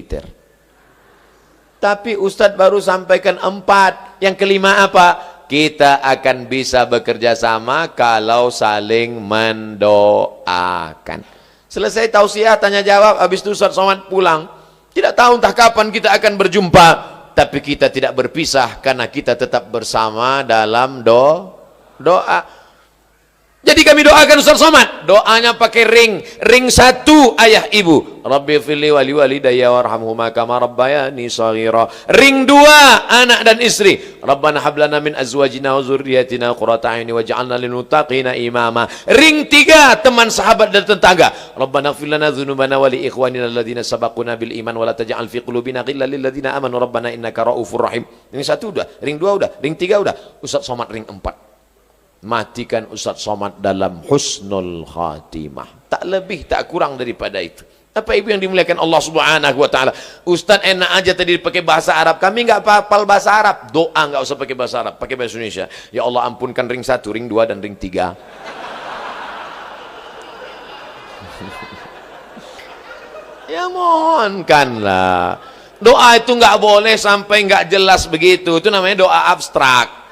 Tapi Ustadz baru sampaikan 4. Yang kelima apa? Kita akan bisa bekerja sama kalau saling mendoakan. Selesai tausiah tanya jawab, habis itu Ustadz Somad pulang. Tidak tahu entah kapan kita akan berjumpa. Tapi kita tidak berpisah karena kita tetap bersama dalam doa. Jadi kami doakan Ustaz Somad. Doanya pakai ring 1 ayah ibu. Rabbi firli wali walidayya warhamhuma kama rabbayani shaghira. Ring 2 anak dan istri. Rabbana hab lana min azwajina wa dzurriyyatina qurrata a'yun waj'alna lil muttaqina imama. Ring 3 teman sahabat dan tetangga. Rabbana ighfir lana dzunubana wa li ikhwanina alladziina sabaquna bil iman wa la taj'al fi qulubina ghillan lil ladziina amanu rabbana innaka raufur rahim. Ring 1 udah, ring 2 udah, ring 3 udah. Ustaz Somad ring 4. Matikan Ustaz Somad dalam husnul khatimah. Tak lebih tak kurang daripada itu. Apa ibu yang dimuliakan Allah Subhanahu wa taala. Ustaz enak aja tadi pakai bahasa Arab. Kami enggak hafal bahasa Arab. Doa enggak usah pakai bahasa Arab, pakai bahasa Indonesia. Ya Allah ampunkan ring 1, ring 2 dan ring 3. Ya mohonkanlah. Doa itu enggak boleh sampai enggak jelas begitu. Itu namanya doa abstrak.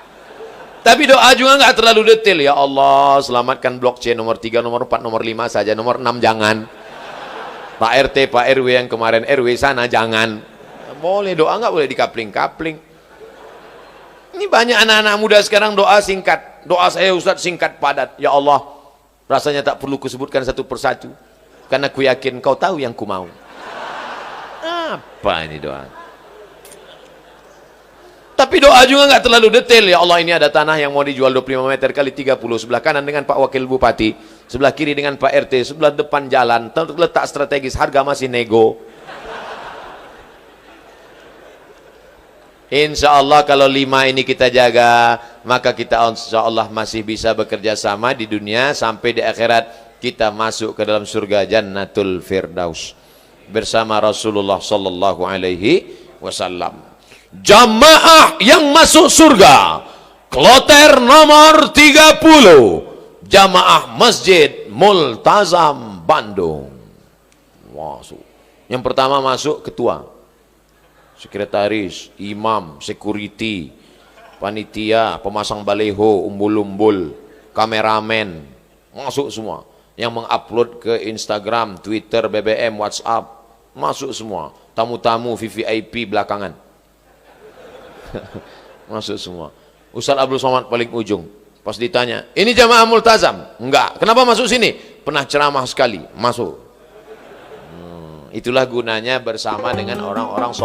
Tapi doa juga nggak terlalu detail. Ya Allah, selamatkan blok C nomor 3, nomor 4, nomor 5 saja, nomor 6 jangan. Pak RT, Pak RW yang kemarin RW sana jangan. Boleh doa nggak boleh dikapling-kapling. Ini banyak anak-anak muda sekarang doa singkat. Doa saya Ustadz singkat padat. Ya Allah, rasanya tak perlu kusebutkan satu persatu. Karena ku yakin kau tahu yang ku mau. Apa ini doa? Tapi doa juga nggak terlalu detail. Ya Allah, ini ada tanah yang mau dijual 25 meter kali 30. Sebelah kanan dengan Pak Wakil Bupati, sebelah kiri dengan Pak RT, sebelah depan jalan, terletak strategis, harga masih nego. Insya Allah kalau 5 ini kita jaga, maka kita insya Allah masih bisa bekerja sama di dunia sampai di akhirat kita masuk ke dalam surga Jannatul Firdaus bersama Rasulullah sallallahu alaihi wasallam. Jamaah yang masuk surga kloter nomor 30, jamaah Masjid Multazam Bandung. Masuk. Yang pertama masuk ketua, sekretaris, imam, security, panitia, pemasang baleho, umbul-umbul, kameramen, masuk semua. Yang mengupload ke Instagram, Twitter, BBM, WhatsApp, masuk semua. Tamu-tamu VVIP belakangan. Masuk semua. Ustaz Abdul Somad paling ujung. Pas ditanya, ini jamaah Multazam? Enggak. Kenapa masuk sini? Pernah ceramah sekali. Masuk. Itulah gunanya bersama dengan orang-orang